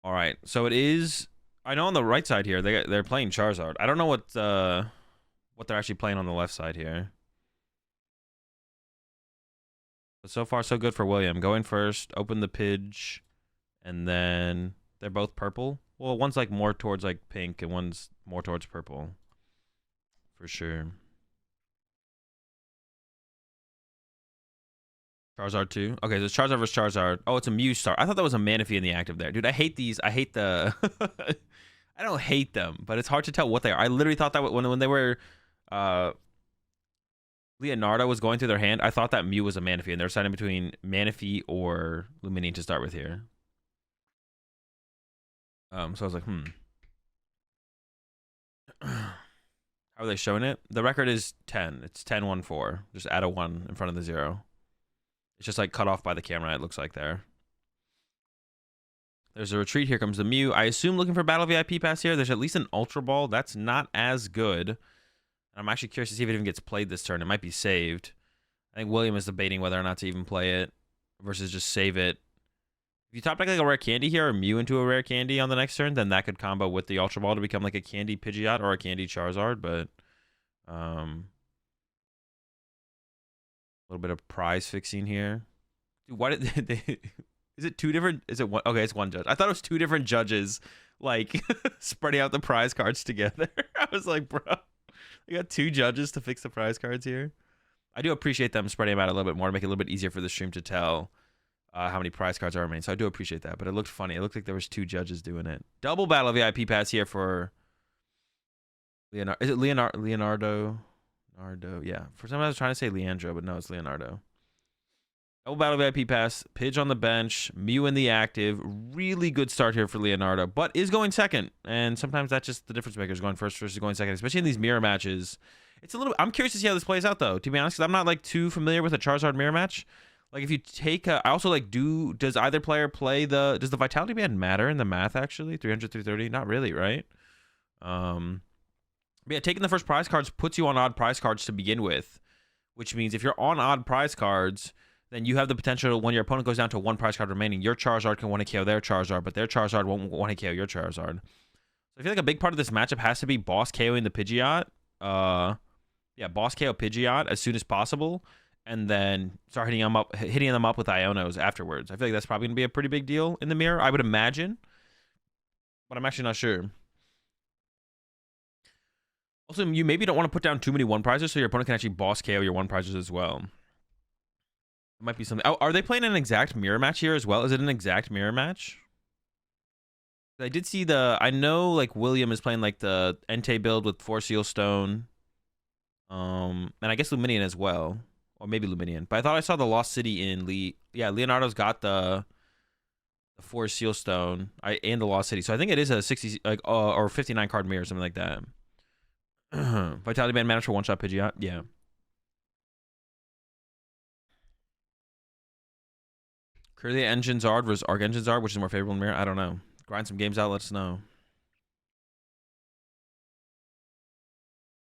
All right, so it is. I know on the right side here they're playing Charizard. I don't know what they're actually playing on the left side here. But so far so good for William. Going first, open the Pidge, and then they're both purple. Well, one's like more towards like pink, and one's more towards purple, for sure. Charizard 2. Okay, so it's Charizard versus Charizard. Oh, it's a Mew star. I thought that was a Manaphy in the active there. Dude, I hate these. I hate the... I don't hate them, but it's hard to tell what they are. I literally thought that when they were... Leonardo was going through their hand, I thought that Mew was a Manaphy, and they're deciding between Manaphy or Lumineon to start with here. So I was like, How are they showing it? The record is 10. It's 10-1-4. Just add a 1 in front of the 0. It's just like cut off by the camera, it looks like there. There's a retreat. Here comes the Mew. I assume looking for Battle VIP Pass here. There's at least an Ultra Ball. That's not as good. I'm actually curious to see if it even gets played this turn. It might be saved. I think William is debating whether or not to even play it versus just save it. If you top deck like a rare candy here or Mew into a rare candy on the next turn, then that could combo with the Ultra Ball to become like a candy Pidgeot or a candy Charizard. But a little bit of prize fixing here. Dude, why did they... Is it two different? Is it one? Okay, it's one judge. I thought it was two different judges, like spreading out the prize cards together. I was like, bro, we got two judges to fix the prize cards here. I do appreciate them spreading them out a little bit more to make it a little bit easier for the stream to tell how many prize cards are remaining. So I do appreciate that. But it looked funny. It looked like there was two judges doing it. Double battle VIP pass here for Leonardo. Is it Leonardo? Leonardo? Yeah. For some reason I was trying to say Leandro, but no, it's Leonardo. Double battle VIP pass, Pidge on the bench, Mew in the active. Really good start here for Leonardo, but is going second. And sometimes that's just the difference makers, going first versus going second, especially in these mirror matches. It's a little... I'm curious to see how this plays out, though, to be honest, because I'm not like too familiar with a Charizard mirror match. Like, if you take I also like does either player play does the Vitality Band matter in the math, actually? 300, 330? Not really, right? But yeah, taking the first prize cards puts you on odd prize cards to begin with, which means if you're on odd prize cards, then you have the potential, when your opponent goes down to one prize card remaining, your Charizard can 1-hit KO their Charizard, but their Charizard won't 1-hit KO your Charizard. So I feel like a big part of this matchup has to be boss KOing the Pidgeot. Yeah, boss KO Pidgeot as soon as possible, and then start hitting them up with Ionos afterwards. I feel like that's probably going to be a pretty big deal in the mirror, I would imagine, but I'm actually not sure. Also, you maybe don't want to put down too many one prizes so your opponent can actually boss KO your one prizes as well. It might be something. Oh, are they playing an exact mirror match here as well? Is it an exact mirror match? I did see I know like William is playing like the Entei build with 4 Seal Stone. And I guess Lumineon as well. Or maybe Lumineon. But I thought I saw the Lost City in Yeah, Leonardo's got the 4 Seal Stone and the Lost City. So I think it is a 60 like or 59 card mirror or something like that. Vitality Band managed for one-shot Pidgeot. Yeah. Curly Engine Zard versus Arc Engine Zard, which is more favorable in mirror? I don't know. Grind some games out, let us know.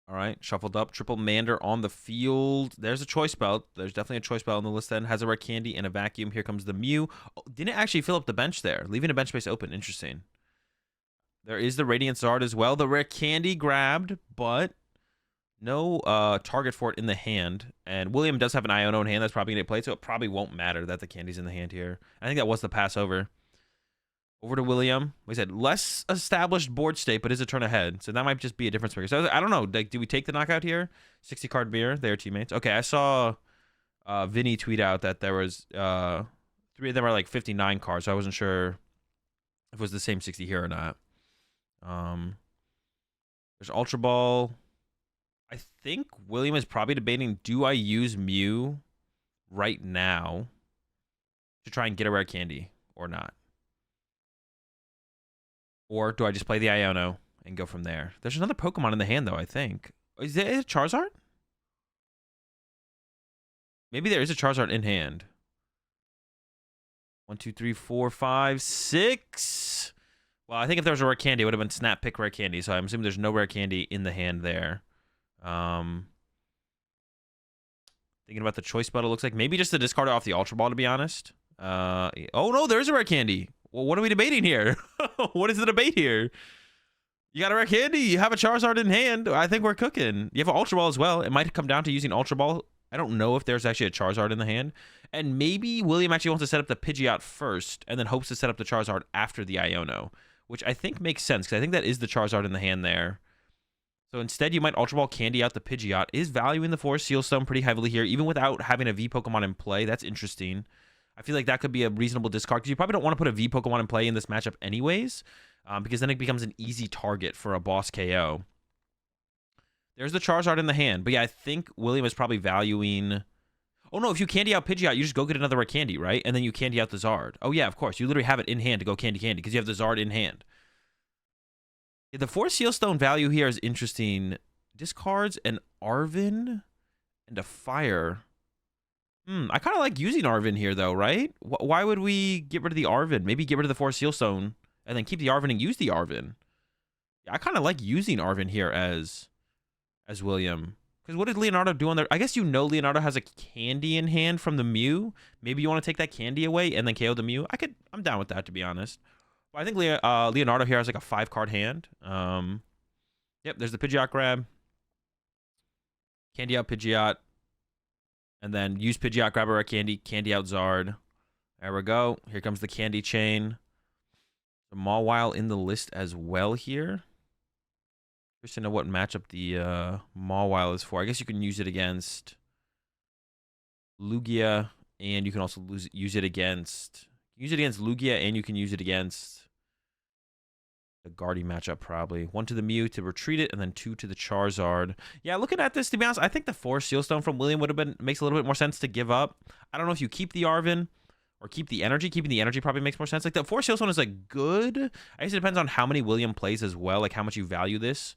All right, shuffled up. Triple Mander on the field. There's a choice belt. There's definitely a choice belt on the list then. Has a rare candy and a vacuum. Here comes the Mew. Oh, didn't actually fill up the bench there, leaving a bench space open. Interesting. There is the Radiant Zard as well. The rare candy grabbed, but no target for it in the hand. And William does have an Iono in hand that's probably going to get played, so it probably won't matter that the candy's in the hand here. I think that was the pass over. Over to William. Like I said, less established board state, but is a turn ahead. So that might just be a difference maker. So I don't know. Like, do we take the knockout here? 60 card mirror. They are teammates. Okay, I saw Vinny tweet out that there was 3 of them are like 59 cards. So I wasn't sure if it was the same 60 here or not. There's Ultra Ball. I think William is probably debating, do I use Mew right now to try and get a rare candy or not? Or do I just play the Iono and go from there? There's another Pokemon in the hand, though, I think. Is it a Charizard? Maybe there is a Charizard in hand. 1, 2, 3, 4, 5, 6. Well, I think if there was a rare candy, it would have been Snap Pick Rare Candy. So I'm assuming there's no rare candy in the hand there. Thinking about the choice button, it looks like maybe just the discard off the Ultra Ball, to be honest. Oh, no, there is a rare candy. Well, what are we debating here? What is the debate here? You got a rare candy. You have a Charizard in hand. I think we're cooking. You have an Ultra Ball as well. It might come down to using Ultra Ball. I don't know if there's actually a Charizard in the hand. And maybe William actually wants to set up the Pidgeot first and then hopes to set up the Charizard after the Iono, which I think makes sense because I think that is the Charizard in the hand there. So instead, you might Ultra Ball candy out the Pidgeot. Is valuing the Forest Seal Stone pretty heavily here, even without having a V Pokemon in play. That's interesting. I feel like that could be a reasonable discard because you probably don't want to put a V Pokemon in play in this matchup anyways, because then it becomes an easy target for a boss KO. There's the Charizard in the hand. But yeah, I think William is probably valuing... Oh no, if you candy out Pidgeot, you just go get another rare candy, right? And then you candy out the Zard. Oh yeah, of course. You literally have it in hand to go candy because you have the Zard in hand. Yeah, the Force Seal Stone value here is interesting. Discards an Arven and a Fire. I kind of like using Arven here though, right? Why would we get rid of the Arven? Maybe get rid of the Force Seal Stone and then keep the Arven and use the Arven. Yeah, I kind of like using Arven here as William. Because what did Leonardo do on there? I guess you know Leonardo has a candy in hand from the Mew. Maybe you want to take that candy away and then KO the Mew. I'm down with that, to be honest. Well, I think Leonardo here has like a 5-card hand. Yep, there's the Pidgeot grab. Candy out Pidgeot. And then use Pidgeot, grab a rare candy, candy out Zard. There we go. Here comes the candy chain. The Mawile in the list as well here. Curious to know what matchup the Mawile is for. I guess you can use it against Lugia, and you can also use it against Lugia, and you can use it against the Guardy matchup probably. 1 to the Mew to retreat it, and then 2 to the Charizard. Yeah, looking at this, to be honest, I think the Force Seal Stone from William makes a little bit more sense to give up. I don't know if you keep the Arven or keep the energy. Keeping the energy probably makes more sense. Like the Force Seal Stone is like good. I guess it depends on how many William plays as well, like how much you value this.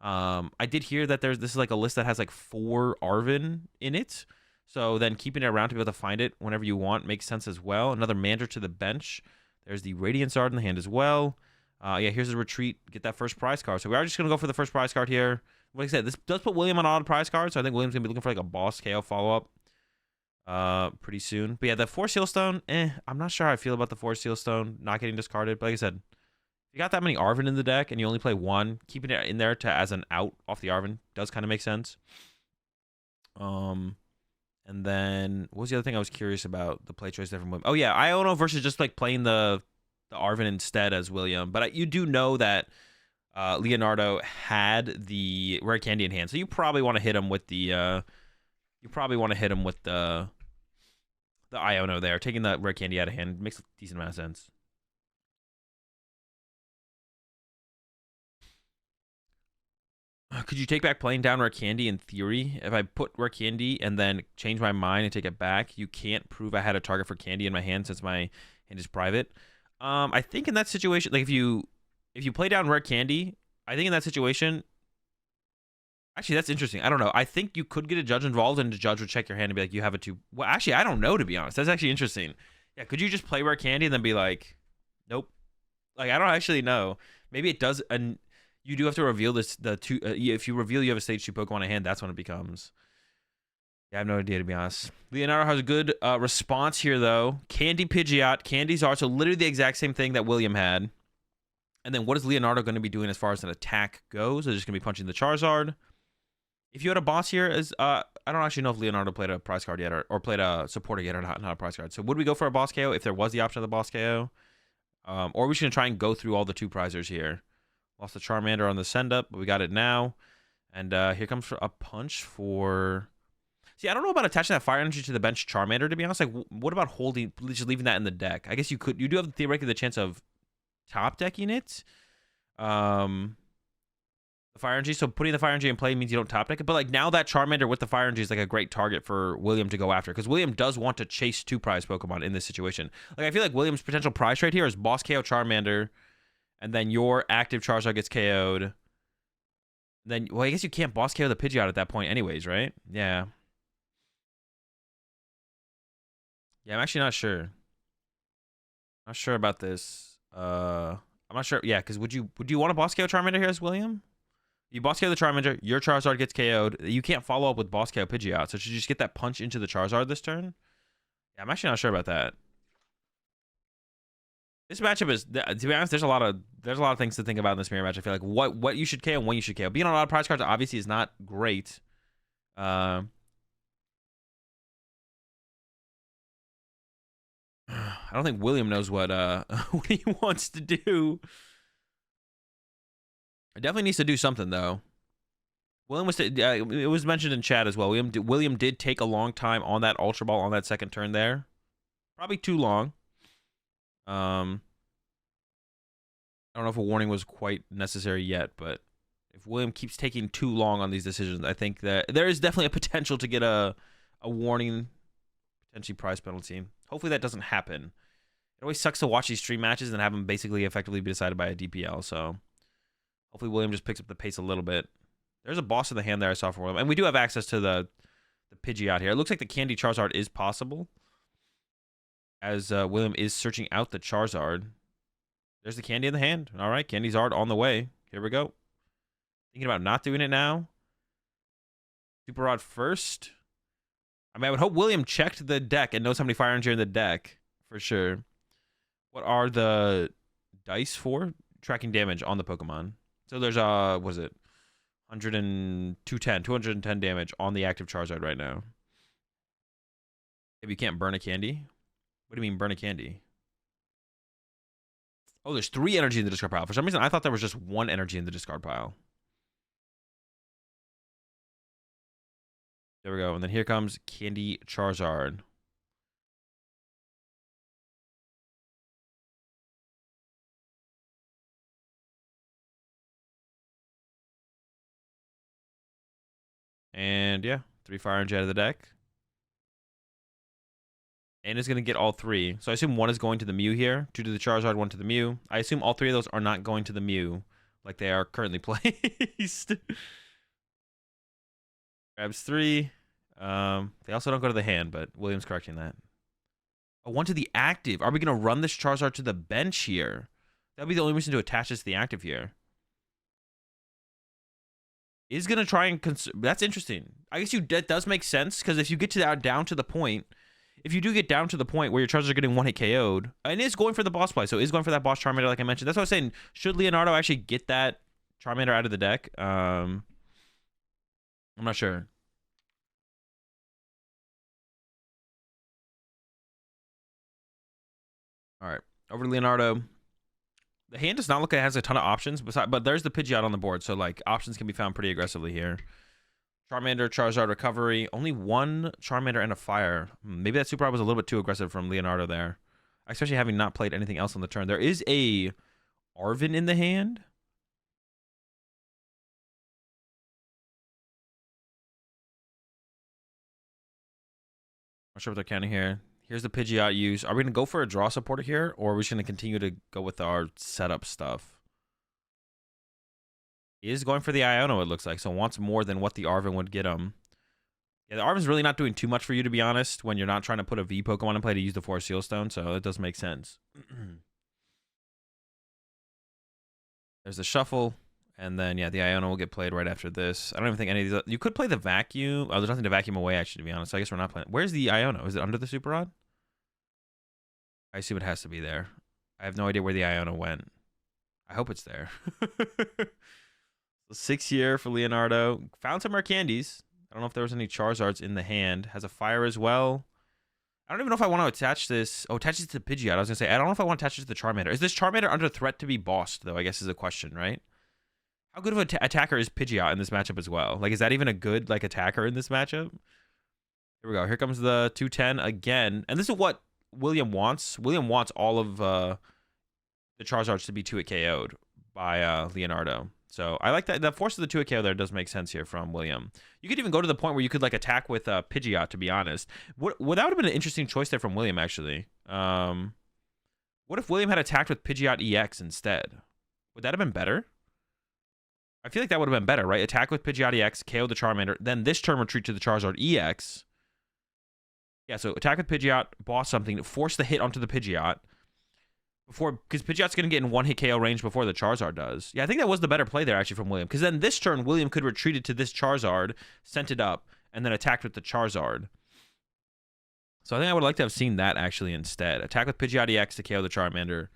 I did hear that this is like a list that has like 4 Arven in it. So then keeping it around to be able to find it whenever you want makes sense as well. Another Mander to the bench. There's the Radiant Zard in the hand as well. Yeah, here's a retreat. Get that first prize card. So we are just going to go for the first prize card here. Like I said, this does put William on all the prize cards. So I think William's going to be looking for like a boss KO follow-up pretty soon. But yeah, the Force Seal Stone, I'm not sure how I feel about the Force Seal Stone not getting discarded. But like I said, if you got that many Arven in the deck and you only play 1, keeping it in there as an out off the Arven does kind of make sense. And then what was the other thing I was curious about? The play choice there from William. Oh yeah, Iono versus just like playing the Arven instead as William. But you do know that Leonardo had the rare candy in hand, so you probably want to hit him with the Iono there. Taking the rare candy out of hand makes a decent amount of sense. Could you take back playing down rare candy in theory? If I put rare candy and then change my mind and take it back, you can't prove I had a target for candy in my hand since my hand is private. I think in that situation, like if you play down rare candy, I think in that situation, actually that's interesting. I don't know. I think you could get a judge involved, and the judge would check your hand and be like, you have a 2. Well, actually, I don't know, to be honest. That's actually interesting. Yeah, could you just play rare candy and then be like, nope? Like I don't actually know. Maybe it does, and you do have to reveal this. If you reveal you have a stage 2 Pokemon in hand, that's when it becomes. Yeah, I have no idea, to be honest. Leonardo has a good response here, though. Candy Pidgeot, Candy Zard, so literally the exact same thing that William had. And then what is Leonardo going to be doing as far as an attack goes? They're just going to be punching the Charizard. If you had a boss here, I don't actually know if Leonardo played a prize card yet or played a supporter yet or not a prize card. So would we go for a boss KO if there was the option of the boss KO? Or are we just going to try and go through all the 2 prizers here? Lost the Charmander on the send-up, but we got it now. And here comes a punch for... See, I don't know about attaching that Fire Energy to the bench Charmander, to be honest. Like, what about just leaving that in the deck? I guess you do have theoretically the chance of top decking it. The Fire Energy, so putting the Fire Energy in play means you don't top deck it. But like now that Charmander with the Fire Energy is like a great target for William to go after, because William does want to chase 2 prize Pokemon in this situation. Like I feel like William's potential prize trade here is boss KO Charmander, and then your active Charizard gets KO'd. Then, well, I guess you can't boss KO the Pidgeot at that point anyways, right? Yeah. Yeah, I'm actually not sure. Not sure about this. I'm not sure. Yeah, because would you want to boss KO Charmander here as William? You boss KO the Charmander, your Charizard gets KO'd. You can't follow up with boss KO Pidgeot, so should you just get that punch into the Charizard this turn? Yeah, I'm actually not sure about that. This matchup is, to be honest, there's a lot of things to think about in this mirror match. I feel like what you should KO and when you should KO. Being on a lot of prize cards obviously is not great. I don't think William knows what what he wants to do. It definitely needs to do something though. William was it was mentioned in chat as well. William did take a long time on that Ultra Ball on that second turn there, probably too long. I don't know if a warning was quite necessary yet, but if William keeps taking too long on these decisions, I think that there is definitely a potential to get a warning, potentially prize penalty. Hopefully that doesn't happen. It always sucks to watch these stream matches and have them basically effectively be decided by a DPL. So hopefully William just picks up the pace a little bit. There's a boss in the hand there I saw for William. And we do have access to the Pidgeot here. It looks like the Candy Charizard is possible, as William is searching out the Charizard. There's the Candy in the hand. All right, Candy Zard on the way. Here we go. Thinking about not doing it now. Super Rod first. I mean, I would hope William checked the deck and knows how many Fire Energy are in the deck for sure. What are the dice for? Tracking damage on the Pokemon. So there's, what is it? 210 damage on the active Charizard right now. Maybe you can't burn a candy. What do you mean burn a candy? Oh, there's 3 energy in the discard pile. For some reason, I thought there was just 1 energy in the discard pile. There we go. And then here comes Candy Charizard. And yeah, 3 Fire Energy out of the deck. And is going to get all 3. So I assume 1 is going to the Mew here. 2 to the Charizard, 1 to the Mew. I assume all 3 of those are not going to the Mew like they are currently placed. Grabs 3. They also don't go to the hand, but William's correcting that. Oh, 1 to the active. Are we going to run this Charizard to the bench here? That would be the only reason to attach this to the active here. Is going to try and... That's interesting. I guess that does make sense, because if you get to that down to the point... If you do get down to the point where your Charizard are getting 1-hit KO'd, and is going for the boss play, so is going for that boss Charmander like I mentioned. That's what I was saying. Should Leonardo actually get that Charmander out of the deck? I'm not sure. All right, over to Leonardo. The hand does not look like it has a ton of options, but there's the Pidgeot on the board, so like options can be found pretty aggressively here. Charmander, Charizard recovery. Only 1 Charmander and a fire. Maybe that Super Rod was a little bit too aggressive from Leonardo there. Especially having not played anything else on the turn. There is a Arven in the hand. Not sure what they're counting here. Here's the Pidgeot use. Are we going to go for a draw supporter here? Or are we just going to continue to go with our setup stuff? He is going for the Iono, it looks like. So wants more than what the Arven would get him. Yeah, the Arven's really not doing too much for you, to be honest, when you're not trying to put a V Pokemon in play to use the Forest Seal Stone. So it does make sense. There's the Shuffle. And then, yeah, the Iono will get played right after this. I don't even think any of these... You could play the Vacuum. Oh, there's nothing to vacuum away, actually, to be honest. So I guess we're not playing... Where's the Iono? Is it under the Super Rod? I assume it has to be there. I have no idea where the Iono went. I hope it's there. 6 year for Leonardo. Found some rare candies. I don't know if there was any Charizards in the hand. Has a fire as well. I don't even know if I want to attach this. Oh, attach it to the Pidgeot. I was going to say, I don't know if I want to attach it to the Charmander. Is this Charmander under threat to be bossed, though? I guess is a question, right? How good of an attacker is Pidgeot in this matchup as well? Like, is that even a good, like, attacker in this matchup? Here we go. Here comes the 210 again. And this is what William wants. William wants all of the Charizards to be 2-hit KO'd by Leonardo. So I like that. The force of the 2-hit KO there does make sense here from William. You could even go to the point where you could like attack with Pidgeot, to be honest. That would have been an interesting choice there from William, actually. What if William had attacked with Pidgeot EX instead? Would that have been better? I feel like that would have been better, right? Attack with Pidgeot EX, KO the Charmander, then this turn retreat to the Charizard EX. Yeah, so attack with Pidgeot, boss something, force the hit onto the Pidgeot. Because Pidgeot's going to get in 1-hit KO range before the Charizard does. Yeah, I think that was the better play there, actually, from William. Because then this turn, William could retreat it to this Charizard, sent it up, and then attacked with the Charizard. So I think I would like to have seen that, actually, instead. Attack with Pidgeot EX to KO the Charmander.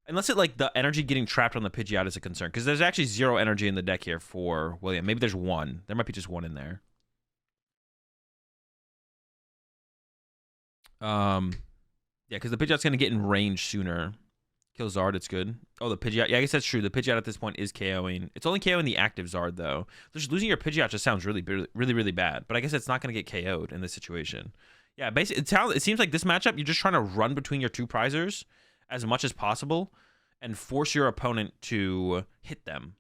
Unless it like the energy getting trapped on the Pidgeot is a concern, because there's actually 0 energy in the deck here for William. Maybe there's 1. There might be just 1 in there. Yeah, because the Pidgeot's gonna get in range sooner. Kill Zard, it's good. Oh, the Pidgeot. Yeah, I guess that's true. The Pidgeot at this point is KOing. It's only KOing the active Zard, though. Just losing your Pidgeot just sounds really, really bad. But I guess it's not going to get KO'd in this situation. Yeah, basically, it seems like this matchup, you're just trying to run between your 2 prizers as much as possible and force your opponent to hit them.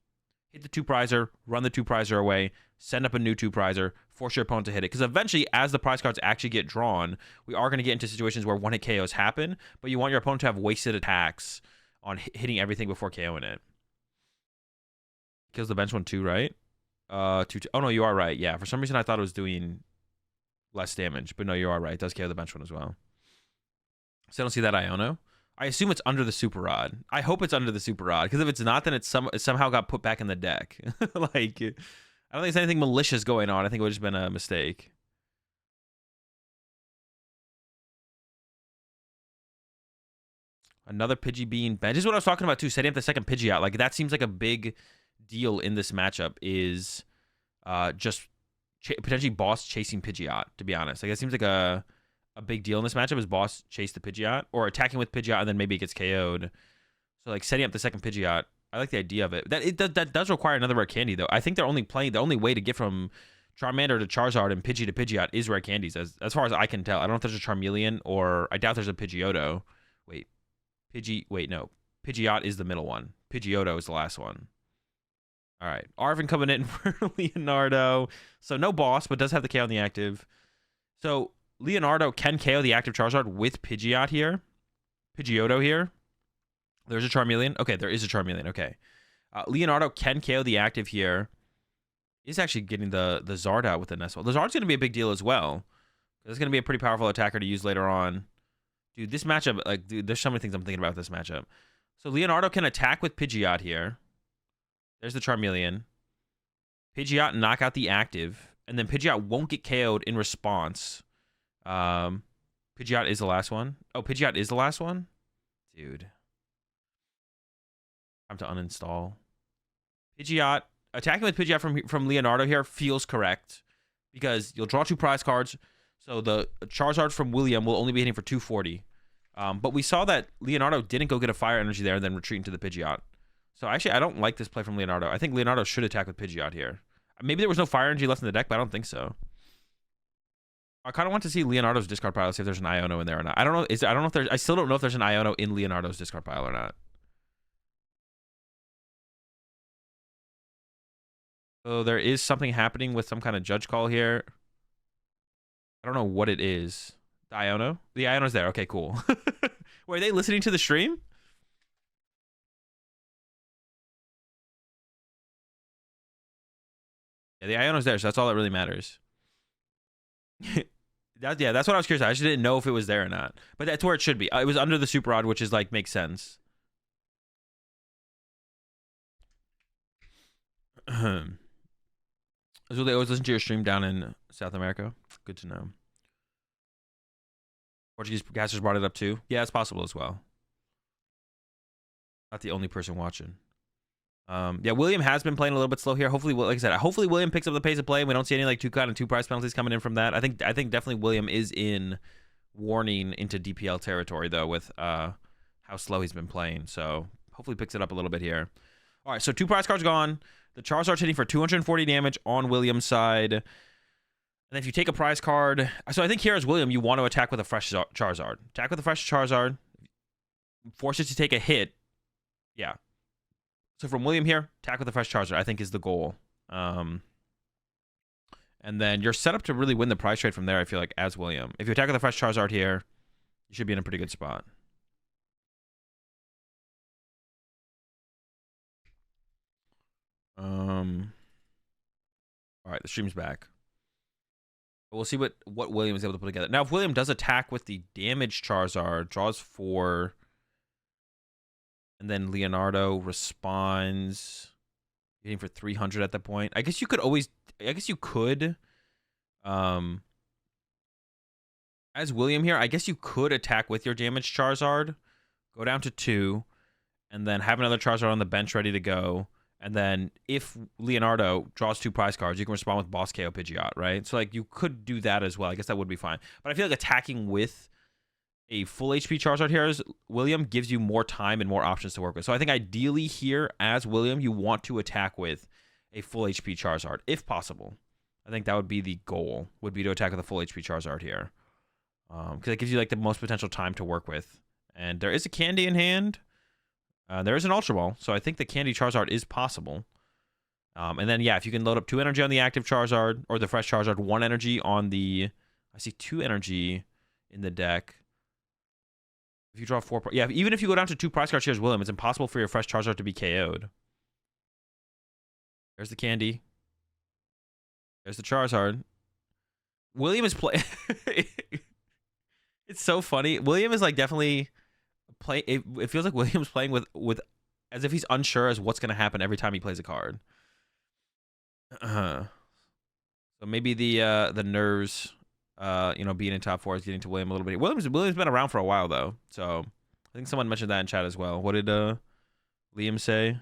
Hit the 2 prizer, run the 2 prizer away, send up a new 2 prizer, force your opponent to hit it. Because eventually, as the prize cards actually get drawn, we are going to get into situations where 1-hit KOs happen, but you want your opponent to have wasted attacks on hitting everything before KOing it. Kills the bench one too, right? 2. Oh, no, you are right. Yeah, for some reason, I thought it was doing less damage, but no, you are right. It does KO the bench one as well. So I don't see that Iono. I assume it's under the Super Rod. I hope it's under the Super Rod, because if it's not, then it somehow got put back in the deck. Like, I don't think there's anything malicious going on. I think it would have just been a mistake. Another Pidgey being bench. This is what I was talking about, too. Setting up the second Pidgeot. Like, that seems like a big deal in this matchup is just potentially boss chasing Pidgeot, to be honest. Like, it seems like a big deal in this matchup is boss chase the Pidgeot, or attacking with Pidgeot and then maybe it gets KO'd. So, like, setting up the second Pidgeot, I like the idea of it. That does require another rare candy, though. I think they're only playing, the only way to get from Charmander to Charizard and Pidgey to Pidgeot is rare candies, as far as I can tell. I don't know if there's a Charmeleon, or I doubt there's a Pidgeotto. No. Pidgeot is the middle one. Pidgeotto is the last one. All right. Arvin coming in for Leonardo. So no boss, but does have the KO on the active. So Leonardo can KO the active Charizard with Pidgeot here. Pidgeotto here. There's a Charmeleon. Okay, there is a Charmeleon. Okay. Leonardo can KO the active here. He's actually getting the Zard out with the Nestle. The Zard's going to be a big deal as well. It's going to be a pretty powerful attacker to use later on. Dude, this matchup, like, dude, there's so many things I'm thinking about this matchup. So Leonardo can attack with Pidgeot here. There's the Charmeleon. Pidgeot knock out the active, and then Pidgeot won't get KO'd in response. Pidgeot is the last one. Oh, Pidgeot is the last one? Dude. Time to uninstall. Pidgeot. Attacking with Pidgeot from Leonardo here feels correct, because you'll draw 2 prize cards. So the Charizard from William will only be hitting for 240. But we saw that Leonardo didn't go get a fire energy there and then retreat into the Pidgeot. So actually, I don't like this play from Leonardo. I think Leonardo should attack with Pidgeot here. Maybe there was no fire energy left in the deck, but I don't think so. I kind of want to see Leonardo's discard pile, see if there's an Iono in there or not. I don't know. I still don't know if there's an Iono in Leonardo's discard pile or not. So there is something happening with some kind of judge call here. I don't know what it is. The Iono? The Iono's there. Okay, cool. Were they listening to the stream? Yeah, the Iono's there, so that's all that really matters. That's what I was curious about. I just didn't know if it was there or not. But that's where it should be. It was under the Super Rod, which is like, makes sense. So they always listen to your stream down in South America. Good to know. Portuguese casters brought it up too. Yeah, it's possible as well. Not the only person watching. Yeah, William has been playing a little bit slow here. Hopefully, like I said, hopefully William picks up the pace of play. We don't see any like 2 prize penalties coming in from that. I think definitely William is in warning into DPL territory though, with how slow he's been playing. So hopefully picks it up a little bit here. All right, so 2 prize cards gone. The Charizard's hitting for 240 damage on William's side. And if you take a prize card, so I think here as William, you want to attack with a fresh Charizard. Attack with a fresh Charizard. Force it to take a hit. Yeah. So from William here, attack with a fresh Charizard, I think is the goal. And then you're set up to really win the prize trade from there, I feel like, as William. If you attack with a fresh Charizard here, you should be in a pretty good spot. All right, the stream's back. We'll see what William is able to put together. Now, if William does attack with the damaged Charizard, draws 4, and then Leonardo responds, hitting for 300 at that point. I guess you could as William here, I guess you could attack with your damaged Charizard, go down to 2, and then have another Charizard on the bench ready to go. And then if Leonardo draws 2 prize cards, you can respond with Boss KO Pidgeot, right? So like you could do that as well. I guess that would be fine. But I feel like attacking with a full HP Charizard here as William gives you more time and more options to work with. So I think ideally here as William, you want to attack with a full HP Charizard, if possible. I think that would be the goal, would be to attack with a full HP Charizard here. Because it gives you like the most potential time to work with. And there is a Candy in hand. There is an Ultra Ball, so I think the Candy Charizard is possible. And then, yeah, if you can load up 2 energy on the active Charizard, or the fresh Charizard, 1 energy on the... I see 2 energy in the deck. If you draw 4... Yeah, even if you go down to 2 prize cards here as William, it's impossible for your fresh Charizard to be KO'd. There's the Candy. There's the Charizard. William is playing... It's so funny. William is, like, definitely... It feels like William's playing with as if he's unsure as what's going to happen every time he plays a card. So maybe the nerves, being in top 4 is getting to William a little bit. William's been around for a while though, so I think someone mentioned that in chat as well. What did Liam say?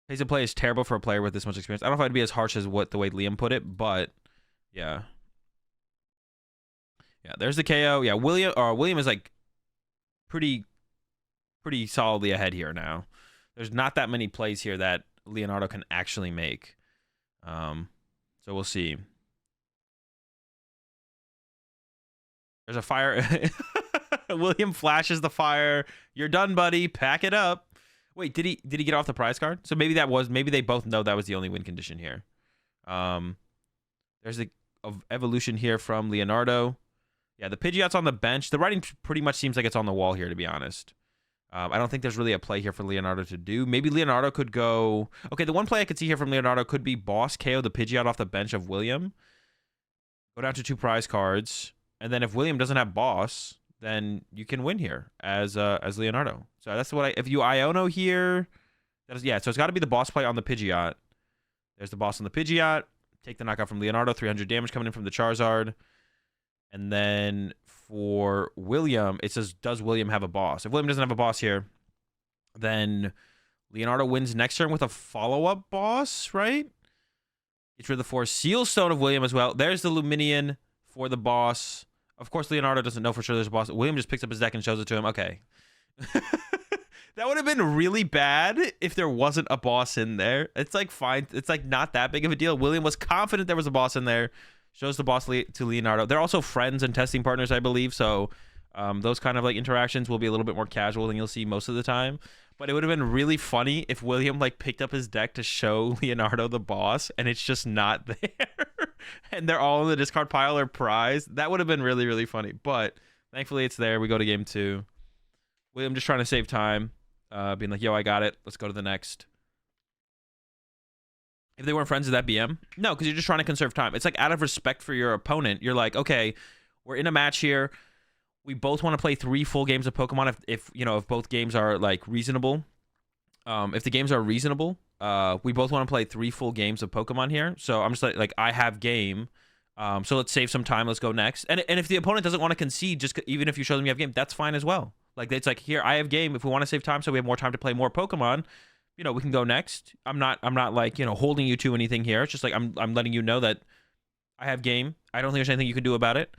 Pace of play is terrible for a player with this much experience. I don't know if I'd be as harsh as the way Liam put it, but yeah. Yeah, there's the KO. Yeah, William is like pretty solidly ahead here now. There's not that many plays here that Leonardo can actually make. So we'll see. There's a fire. William flashes the fire. You're done, buddy. Pack it up. Wait, did he get off the prize card? So maybe they both know that was the only win condition here. There's the evolution here from Leonardo. Yeah, the Pidgeot's on the bench. The writing pretty much seems like it's on the wall here, to be honest. I don't think there's really a play here for Leonardo to do. Maybe Leonardo could go... Okay, the one play I could see here from Leonardo could be Boss KO the Pidgeot off the bench of William. Go down to 2 prize cards. And then if William doesn't have Boss, then you can win here as Leonardo. So that's what if you Iono here... Yeah, so it's got to be the Boss play on the Pidgeot. There's the Boss on the Pidgeot. Take the knockout from Leonardo. 300 damage coming in from the Charizard. And then for William, it says, does William have a boss? If William doesn't have a boss here, then Leonardo wins next turn with a follow-up boss, right? Get rid of the 4 Seal Stone of William as well. There's the Luminion for the boss. Of course, Leonardo doesn't know for sure there's a boss. William just picks up his deck and shows it to him. Okay. That would have been really bad if there wasn't a boss in there. It's like fine. It's like not that big of a deal. William was confident there was a boss in there. Shows the boss to Leonardo. They're also friends and testing partners, I believe. So those kind of like interactions will be a little bit more casual than you'll see most of the time. But it would have been really funny if William like picked up his deck to show Leonardo the boss and it's just not there. And they're all in the discard pile or prize. That would have been really, really funny. But thankfully it's there. We go to game 2. William just trying to save time. Being like, yo, I got it. Let's go to the next. If they weren't friends, is that BM? No, because you're just trying to conserve time. It's like out of respect for your opponent. You're like, okay, we're in a match here. We both want to play 3 full games of Pokemon if both games are like reasonable. If the games are reasonable, we both want to play 3 full games of Pokemon here. So I'm just like I have game. So let's save some time. Let's go next. And if the opponent doesn't want to concede, just even if you show them you have game, that's fine as well. Like it's like, here, I have game. If we want to save time so we have more time to play more Pokemon, we can go next. I'm not like, holding you to anything here. It's just like I'm letting you know that I have game. I don't think there's anything you can do about it.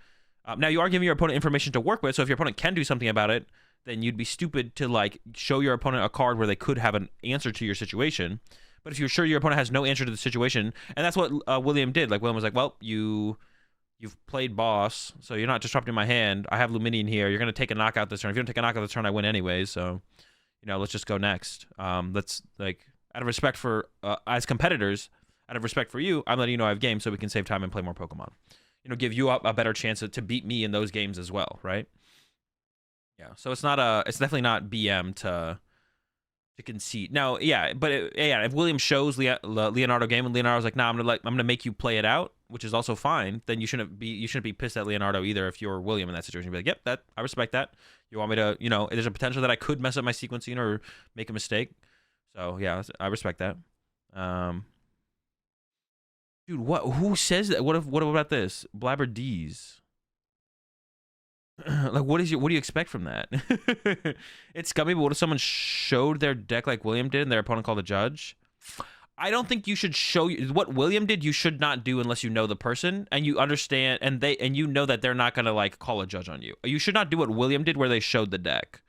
Now you are giving your opponent information to work with, so if your opponent can do something about it, then you'd be stupid to like show your opponent a card where they could have an answer to your situation. But if you're sure your opponent has no answer to the situation, and that's what William did. Like William was like, well, you've played boss, so you're not disrupting my hand. I have Luminion here. You're gonna take a knockout this turn. If you don't take a knockout this turn, I win anyways. So let's just go next. Let's like out of respect for as competitors, out of respect for you, I'm letting you know I have game so we can save time and play more Pokemon. Give you a better chance to beat me in those games as well, right? Yeah. So it's definitely not BM to concede. Now, yeah, but if William shows Leonardo game and Leonardo's like, nah, I'm gonna make you play it out, which is also fine, then you shouldn't be pissed at Leonardo either if you're William in that situation. You'd be like, yep, I respect that. You want me to, there's a potential that I could mess up my sequencing or make a mistake. So yeah, I respect that. Dude, who says that? What about this? Blabber D's. Like, what do you expect from that? It's scummy, but what if someone showed their deck like William did and their opponent called a judge? I don't think you should show what William did. You should not do unless you know the person and you understand and you know that they're not gonna like call a judge on you. You should not do what William did where they showed the deck.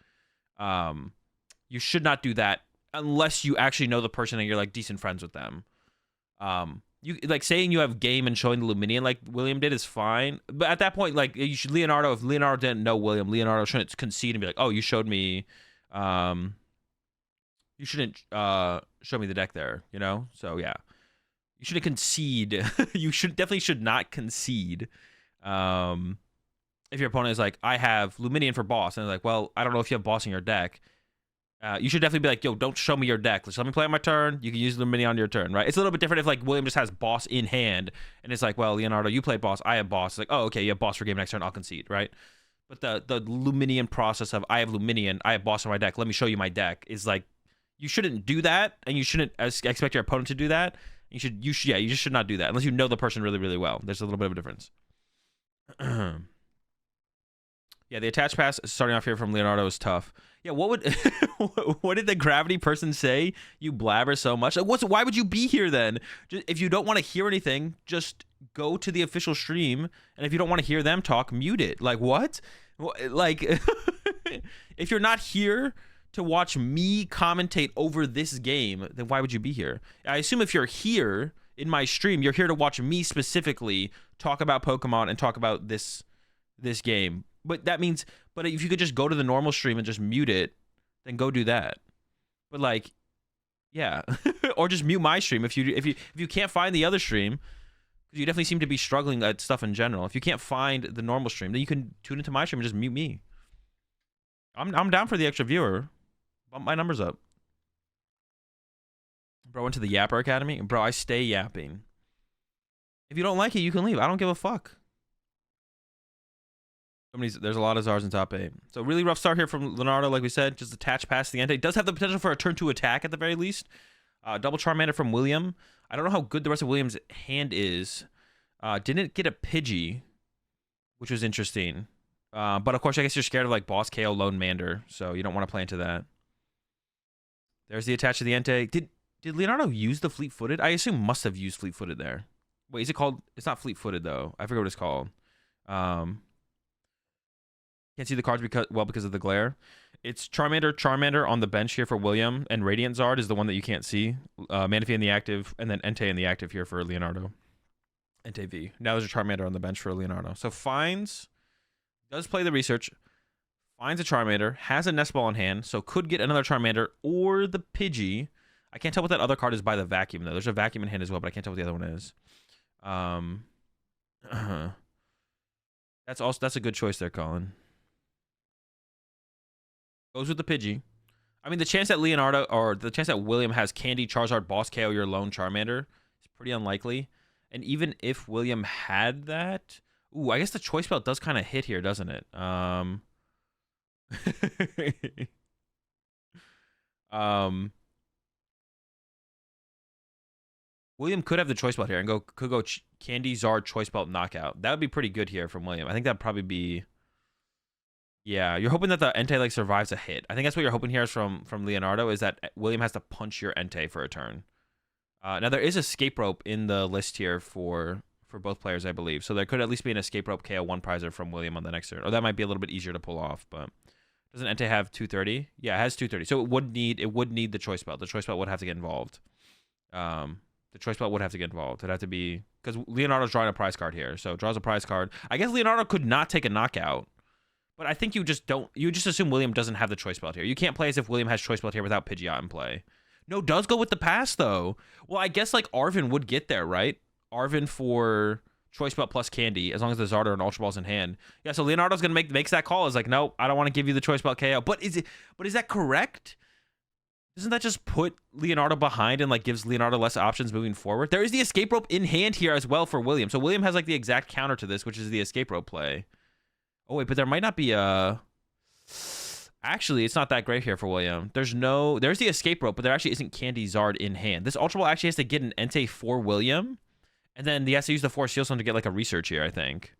You should not do that unless you actually know the person and you're like decent friends with them. You like saying you have game and showing the Luminion like William did is fine, but at that point, like you should Leonardo. If Leonardo didn't know William, Leonardo shouldn't concede and be like, "Oh, you showed me." You shouldn't show me the deck there, you know. So yeah, you shouldn't concede. You should not concede. If your opponent is like, "I have Luminion for boss," and they're like, "Well, I don't know if you have boss in your deck." You should definitely be like, yo, don't show me your deck. Just let me play on my turn. You can use the mini on your turn, right? It's a little bit different if like William just has boss in hand and it's like, well, Leonardo, you play boss, I have boss. It's like, oh, okay, you have boss for game next turn, I'll concede, right? But the Luminion process of I have Luminion, I have boss on my deck, let me show you my deck is like, you shouldn't do that, and you shouldn't expect your opponent to do that. You just should not do that unless you know the person really, really well. There's a little bit of a difference. Yeah, the attached pass starting off here from Leonardo is tough. Yeah, what did the gravity person say? You blabber so much. Like, why would you be here then? If you don't want to hear anything, just go to the official stream. And if you don't want to hear them talk, mute it. Like, what? Like, if you're not here to watch me commentate over this game, then why would you be here? I assume if you're here in my stream, you're here to watch me specifically talk about Pokemon and talk about this game. But that means, but if you could just go to the normal stream and just mute it, then go do that. But like, yeah, or just mute my stream if you can't find the other stream, because you definitely seem to be struggling at stuff in general. If you can't find the normal stream, then you can tune into my stream and just mute me. I'm down for the extra viewer. Bump my numbers up. Bro went to the Yapper Academy. Bro, I stay yapping. If you don't like it, you can leave. I don't give a fuck. There's a lot of Zars in top 8. So really rough start here from Leonardo, like we said. Just attach past the end. It does have the potential for a turn 2 attack at the very least. Double Charmander from William. I don't know how good the rest of William's hand is. Didn't get a Pidgey, which was interesting. But of course, I guess you're scared of like Boss KO Lone Mander, so you don't want to play into that. There's the attach to the Entei. Did Leonardo use the Fleet-Footed? I assume must have used Fleet-Footed there. Wait, is it called? It's not Fleet-Footed though. I forget what it's called. Can't see the cards because of the glare. It's Charmander on the bench here for William, and Radiant Zard is the one that you can't see. Manaphy in the active, and then Entei in the active here for Leonardo. Entei V. Now there's a Charmander on the bench for Leonardo. So does play the research, finds a Charmander, has a Nest Ball in hand, so could get another Charmander or the Pidgey. I can't tell what that other card is by the vacuum though. There's a vacuum in hand as well, but I can't tell what the other one is. That's a good choice there, Colin. Goes with the Pidgey. I mean, the chance that William has Candy, Charizard, Boss KO your lone Charmander is pretty unlikely. And even if William had that, ooh, I guess the choice belt does kind of hit here, doesn't it? William could have the choice belt here and could go Candy, Zard, choice belt, knockout. That would be pretty good here from William. I think that'd probably be. Yeah, you're hoping that the Entei like survives a hit. I think that's what you're hoping here is from Leonardo, is that William has to punch your Entei for a turn. Now there is escape rope in the list here for both players, I believe. So there could at least be an escape rope KO 1 prizer from William on the next turn. Or that might be a little bit easier to pull off, but doesn't Entei have 230? Yeah, it has 230. So it would need the choice belt. The choice belt would have to get involved. The choice belt would have to get involved. It'd have to be because Leonardo's drawing a prize card here. So draws a prize card. I guess Leonardo could not take a knockout. But I think you just assume William doesn't have the choice belt here. You can't play as if William has choice belt here without Pidgeot in play. No, does go with the pass though. Well, I guess like Arvin would get there, right? Arvin for choice belt plus Candy, as long as the Zarder and Ultra Ball's in hand. Yeah, so Leonardo's gonna makes that call. Is like, no, I don't want to give you the choice belt KO. But is that correct? Doesn't that just put Leonardo behind and like gives Leonardo less options moving forward? There is the escape rope in hand here as well for William. So William has like the exact counter to this, which is the escape rope play. Oh, wait, but there might not be a... Actually, it's not that great here for William. There's the escape rope, but there actually isn't Candy Zard in hand. This Ultra Ball actually has to get an Entei for William, and then he has to use the Force Seal Stone to get like a research here, I think.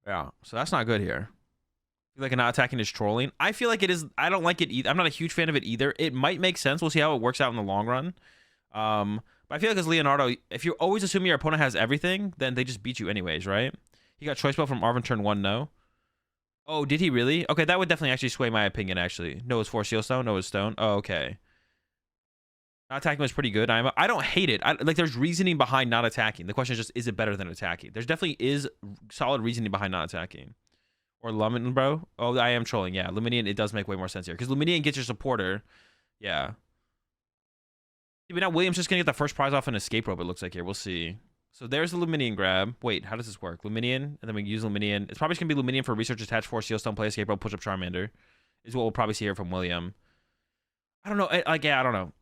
Yeah, so that's not good here. I feel like not attacking is trolling. I feel like it is. I don't like it either. I'm not a huge fan of it either. It might make sense. We'll see how it works out in the long run. But I feel like as Leonardo, if you're always assuming your opponent has everything, then they just beat you anyways, right? He got choice belt from Arvin turn 1, no. Oh, did he really? Okay, that would definitely actually sway my opinion, actually. No, it's 4 Seal Stone. No, it's Stone. Oh, okay. Not attacking was pretty good. I don't hate it. Like, there's reasoning behind not attacking. The question is just, is it better than attacking? There's definitely is solid reasoning behind not attacking. Or Lumin, bro. Oh, I am trolling. Yeah, Luminian, it does make way more sense here. Because Luminian gets your supporter. Yeah. But now William's just going to get the first prize off an escape rope, it looks like here. We'll see. So there's the Luminian grab. Wait, how does this work? Luminian, and then we use Luminian. It's probably just going to be Luminian for research, attach, force, seal, stone, play, escape rope, push up Charmander. Is what we'll probably see here from William. I don't know. Yeah, I don't know.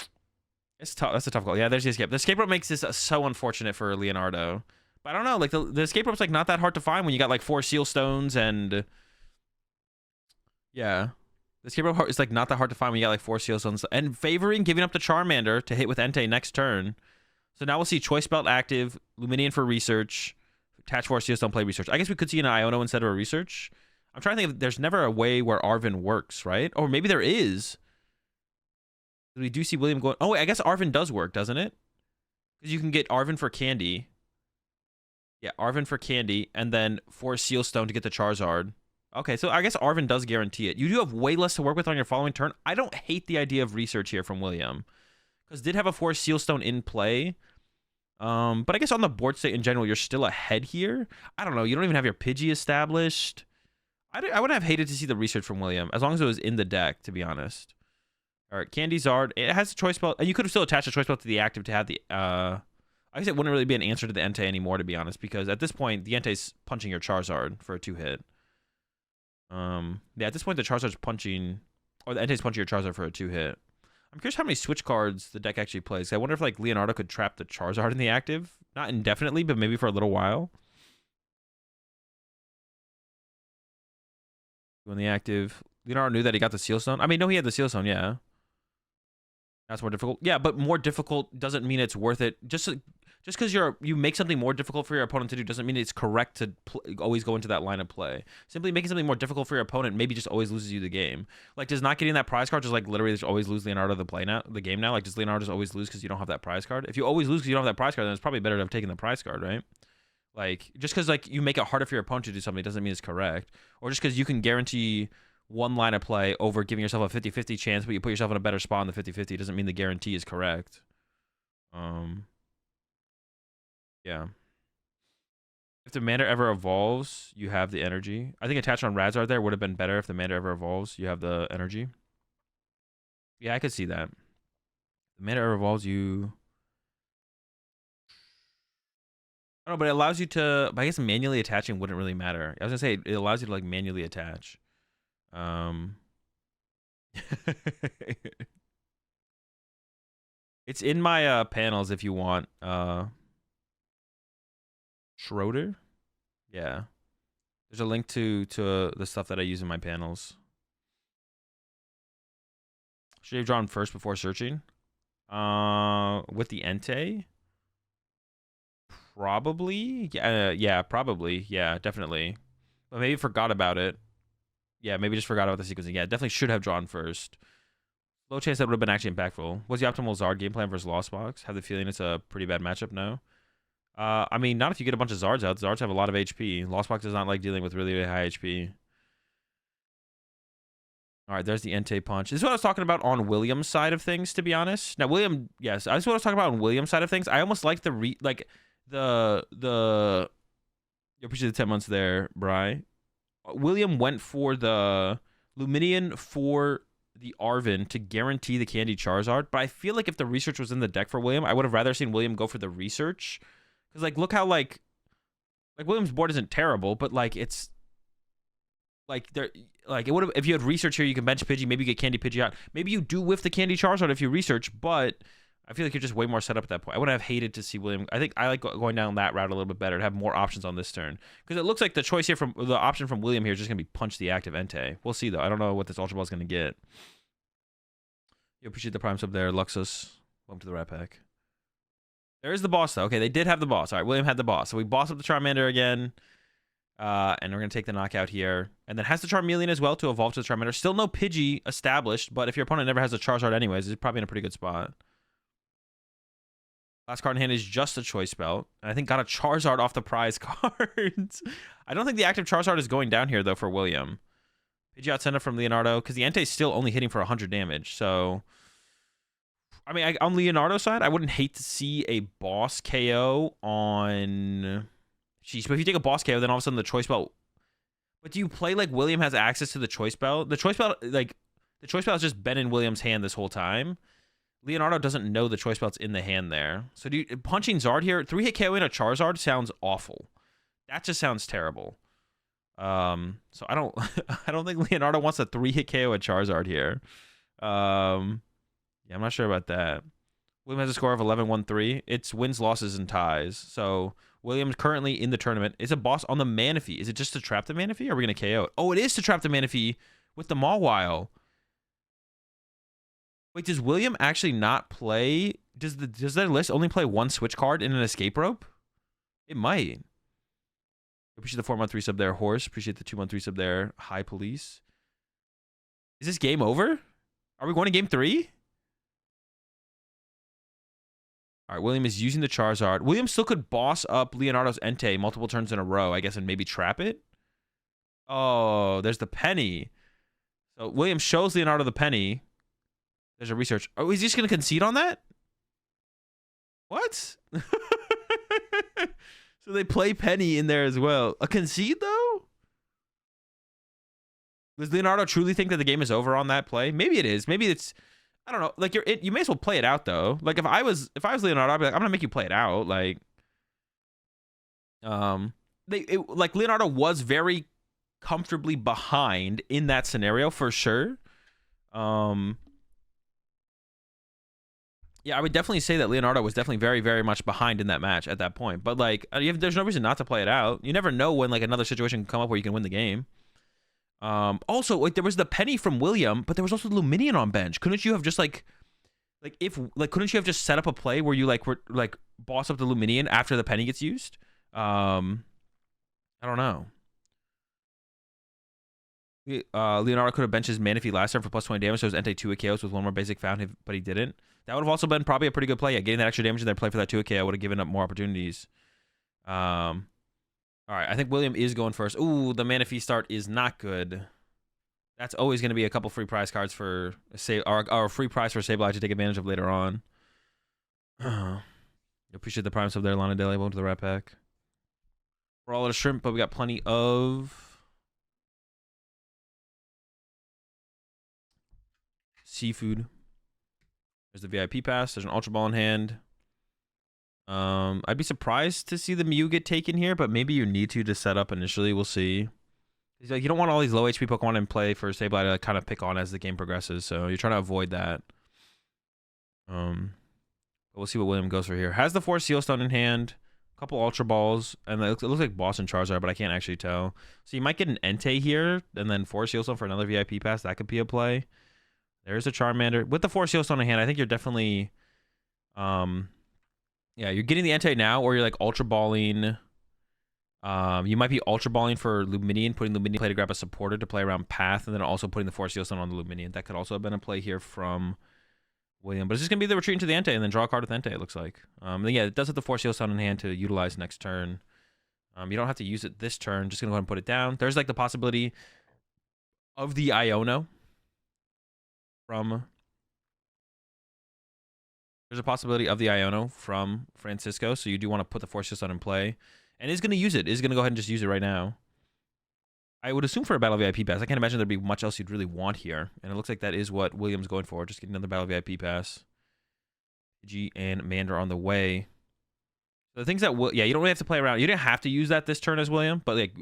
It's tough. That's a tough call. Yeah, there's the escape. The escape rope makes this so unfortunate for Leonardo. But I don't know. Like, the escape rope's, like, not that hard to find when you got, like, 4 seal stones and... Yeah. The escape rope is, like, not that hard to find when you got, like, 4 seal stones. And favoring giving up the Charmander to hit with Entei next turn. So now we'll see Choice Belt active, Luminian for research, attach 4 seal stone, play research. I guess we could see an Iono instead of a research. I'm trying to think if there's never a way where Arvin works, right? Or maybe there is. We do see William going... Oh, wait, I guess Arvin does work, doesn't it? Because you can get Arvin for Candy. Yeah, Arvin for Candy, and then 4 seal stone to get the Charizard. Okay, so I guess Arvin does guarantee it. You do have way less to work with on your following turn. I don't hate the idea of research here from William. Because did have a 4 seal stone in play. But I guess on the board state in general, you're still ahead here. I don't know. You don't even have your Pidgey established. I would have hated to see the research from William, as long as it was in the deck, to be honest. All right, Candy Zard. It has a choice belt. And you could have still attached a choice belt to the active to have the... I guess it wouldn't really be an answer to the Entei anymore, to be honest, because at this point, the Entei's punching your Charizard for a 2-hit. Yeah, at this point, the Charizard's punching... Or the Entei's punching your Charizard for a 2-hit. I'm curious how many switch cards the deck actually plays. I wonder if, like, Leonardo could trap the Charizard in the active. Not indefinitely, but maybe for a little while. When the active... Leonardo knew that he got the Seal Stone. I mean, no, he had the Seal Stone, yeah. That's more difficult. Yeah, but more difficult doesn't mean it's worth it. Just because you make something more difficult for your opponent to do doesn't mean it's correct to always go into that line of play. Simply making something more difficult for your opponent maybe just always loses you the game. Like, does not getting that prize card just, like, literally just always lose Leonardo the game now? Like, does Leonardo just always lose because you don't have that prize card? If you always lose because you don't have that prize card, then it's probably better to have taken the prize card, right? Like, just because, like, you make it harder for your opponent to do something doesn't mean it's correct. Or just because you can guarantee one line of play over giving yourself a 50-50 chance, but you put yourself in a better spot in the 50-50 doesn't mean the guarantee is correct. Yeah. If the Mander ever evolves, you have the energy. I think attached on Razard there would have been better if the Mander ever evolves. You have the energy. Yeah, I could see that. The Mander ever evolves, you... I don't know, but it allows you to... But I guess manually attaching wouldn't really matter. I was going to say, it allows you to, like, manually attach. It's in my panels if you want. Schroeder? Yeah. There's a link to the stuff that I use in my panels. Should I have drawn first before searching? With the Entei? Probably. Yeah, probably. Yeah, definitely. But maybe forgot about it. Yeah, maybe just forgot about the sequencing. Yeah, definitely should have drawn first. Low chance that would have been actually impactful. What's the optimal Zard game plan versus Lost Box? Have the feeling it's a pretty bad matchup? No. I mean, not if you get a bunch of Zards out. Zards have a lot of HP. Lost Box does not like dealing with really, really high HP. All right, there's the Entei punch. This is what I was talking about on William's side of things, to be honest. Now, William, yes, this is what I was talking about on William's side of things. I almost like the you appreciate the 10 months there, Bri. William went for the Luminian for the Arvin to guarantee the Candy Charizard, but I feel like if the research was in the deck for William, I would have rather seen William go for the research. Because, like, look how, like William's board isn't terrible, but, like, it's like there, like, it would have, if you had research here, you can bench Pidgey, maybe you get Candy Pidgey out. Maybe you do whiff the Candy Charizard if you research, but I feel like you're just way more set up at that point. I would have hated to see William. I think I like going down that route a little bit better to have more options on this turn. Because it looks like the choice here the option from William here is just going to be punch the active Entei. We'll see, though. I don't know what this Ultra Ball is going to get. You appreciate the Prime sub there, Luxus. Welcome to the Rat Pack. There is the boss, though. Okay, they did have the boss. All right, William had the boss. So we boss up the Charmander again. And we're going to take the knockout here. And then has the Charmeleon as well to evolve to the Charmander. Still no Pidgey established, but if your opponent never has a Charizard anyways, it's probably in a pretty good spot. Last card in hand is just a Choice Belt. And I think got a Charizard off the prize cards. I don't think the active Charizard is going down here, though, for William. Pidgey out send from Leonardo, because the Entei is still only hitting for 100 damage. So, I mean, on Leonardo's side, I wouldn't hate to see a boss KO on... Jeez, but if you take a boss KO, then all of a sudden the Choice Belt... But do you play like William has access to the Choice Belt? The Choice Belt, like, the Choice Belt has just been in William's hand this whole time. Leonardo doesn't know the Choice Belt's in the hand there. So punching Zard here, 3-hit KO in a Charizard sounds awful. That just sounds terrible. So I don't I don't think Leonardo wants a 3-hit KO a Charizard here. Yeah, I'm not sure about that. William has a score of 11-1-3. It's wins, losses, and ties. So William's currently in the tournament. Is a boss on the Manaphy. Is it just to trap the Manaphy, or are we going to KO it? Oh, it is to trap the Manaphy with the Mawile. Wait, does William actually not play? Does their list only play one switch card in an escape rope? It might. Appreciate the 4-month resub there, Horse. Appreciate the 2-month resub there, High Police. Is this game over? Are we going to game 3? All right, William is using the Charizard. William still could boss up Leonardo's Entei multiple turns in a row, I guess, and maybe trap it. Oh, there's the penny. So William shows Leonardo the penny. There's a research. Oh, is he just going to concede on that? What? So they play penny in there as well. A concede, though? Does Leonardo truly think that the game is over on that play? Maybe it is. Maybe it's... I don't know. Like, you may as well play it out, though. Like, if I was Leonardo, I'd be like, I'm going to make you play it out. Like, like, Leonardo was very comfortably behind in that scenario, for sure. Yeah, I would definitely say that Leonardo was definitely very, very much behind in that match at that point. But, like, there's no reason not to play it out. You never know when, like, another situation can come up where you can win the game. Also, like, there was the penny from William, but there was also the Luminion on bench. Couldn't you have just, couldn't you have just set up a play where you, like, boss up the Luminion after the penny gets used? I don't know. Leonardo could have benched his Manaphy last time for plus 20 damage, so his Entei 2 KOs with one more basic found, but he didn't. That would have also been probably a pretty good play. Yeah, getting that extra damage in there, play for that 2 KO would have given up more opportunities. All right, I think William is going first. Ooh, the Manaphy start is not good. That's always going to be a couple free prize cards for or free prize for Sableye to take advantage of later on. Appreciate the prime sub there, Lana Dele. Welcome to the Rat Pack. We're all out of shrimp, but we got plenty of seafood. There's the VIP pass. There's an Ultra Ball in hand. I'd be surprised to see the Mew get taken here, but maybe you need to set up initially. We'll see. Like, you don't want all these low HP Pokemon in play for Sableye to kind of pick on as the game progresses, so you're trying to avoid that. But we'll see what William goes for here. Has the 4 Seal Stone in hand, a couple Ultra Balls, and it looks like Boss and Charizard, but I can't actually tell. So you might get an Entei here, and then 4 Seal Stone for another VIP pass. That could be a play. There's a Charmander. With the 4 Seal Stone in hand, I think you're definitely... yeah, you're getting the Entei now, or you're like Ultra Balling. You might be Ultra Balling for Luminion, putting Luminion play to grab a supporter to play around Path, and then also putting the 4 Seal Stone on the Luminion. That could also have been a play here from William. But it's just going to be the retreat into the Entei and then draw a card with Entei, it looks like. Then yeah, it does have the 4 Seal Stone in hand to utilize next turn. You don't have to use it this turn. Just going to go ahead and put it down. There's like the possibility of the Iono from... There's a possibility of the Iono from Francisco, so you do want to put the 4 Seal Stone in play. And is going to use it. Is going to go ahead and just use it right now. I would assume for a Battle VIP pass. I can't imagine there'd be much else you'd really want here. And it looks like that is what William's going for. Just getting another Battle VIP pass. G and Mander on the way. So the things that... yeah, you don't really have to play around. You didn't have to use that this turn as William. But like,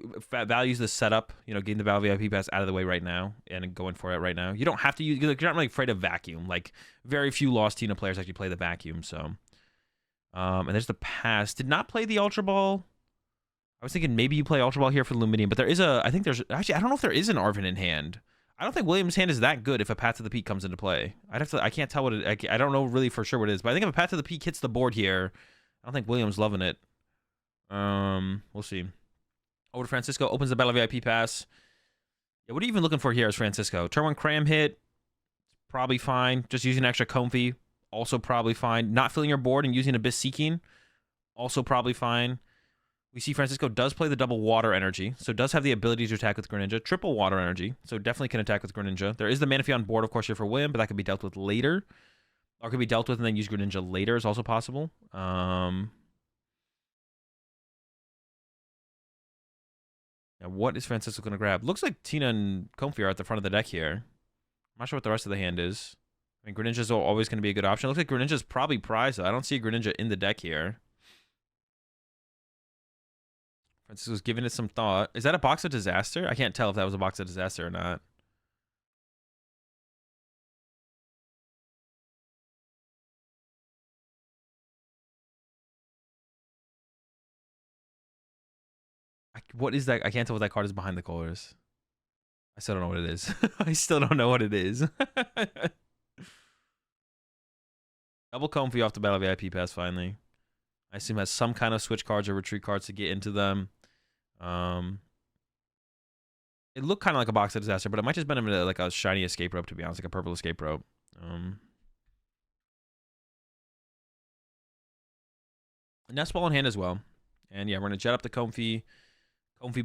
values the setup. You know, getting the Battle VIP pass out of the way right now. And going for it right now. You don't have to use... You're not really afraid of Vacuum. Like, very few Lost Tina players actually play the Vacuum. So... and there's the pass. Did not play the Ultra Ball. I was thinking maybe you play Ultra Ball here for Luminion, but there is a... I think there's... Actually, I don't know if there is an Arven in hand. I don't think William's hand is that good if a Path to the Peak comes into play. I'd have to... I can't tell what it... I don't know really for sure what it is, but I think if a Path to the Peak hits the board here, I don't think William's loving it. We'll see. Over to Francisco, opens the Battle VIP pass. Yeah, what are you even looking for here as Francisco? Turn 1 cram hit, probably fine. Just using extra comfy, also probably fine. Not filling your board and using Abyss Seeking, also probably fine. We see Francisco does play the double water energy, so does have the ability to attack with Greninja. Triple water energy, so definitely can attack with Greninja. There is the Manaphy on board, of course, here for William, but that could be dealt with later. Or could be dealt with and then use Greninja later is also possible. Now, what is Francisco going to grab? Looks like Tina and Comfy are at the front of the deck here. I'm not sure what the rest of the hand is. I mean, Greninja's always going to be a good option. Looks like Greninja's probably prized, though. I don't see a Greninja in the deck here. Francisco's giving it some thought. Is that a box of disaster? I can't tell if that was a box of disaster or not. What is that? I can't tell what that card is behind the colors. I still don't know what it is. I still don't know what it is. Double Comfy off the Battle VIP pass finally. I assume has some kind of switch cards or retreat cards to get into them. It looked kind of like a box of disaster, but it might just been like a shiny escape rope, to be honest, like a purple escape rope. Nest Ball in hand as well. And yeah, we're gonna jet up the Comfy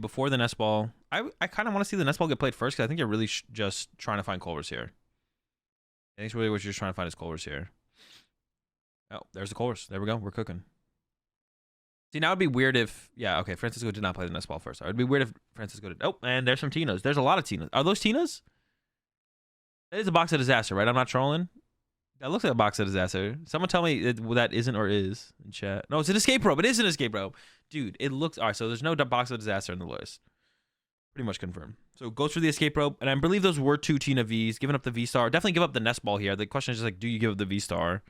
before the Nest Ball. I kind of want to see the Nest Ball get played first because I think you're really just trying to find Culvers here. I think it's really what you're just trying to find is Culvers here. Oh, there's the Culvers. There we go. We're cooking. See, now it'd be weird if... Yeah, okay, Francisco did not play the Nest Ball first. It'd be weird if Francisco did... Oh, and there's some Tinas. There's a lot of Tinas. Are those Tinas? That is a box of disaster, right? I'm not trolling. That looks like a box of disaster. Someone tell me that isn't or is in chat. No, it's an escape rope. It is an escape rope. Dude, it looks... All right, so there's no box of disaster in the list. Pretty much confirmed. So goes for the escape rope. And I believe those were 2 Tina Vs. Giving up the V-Star. Definitely give up the Nest Ball here. The question is just like, do you give up the V-Star?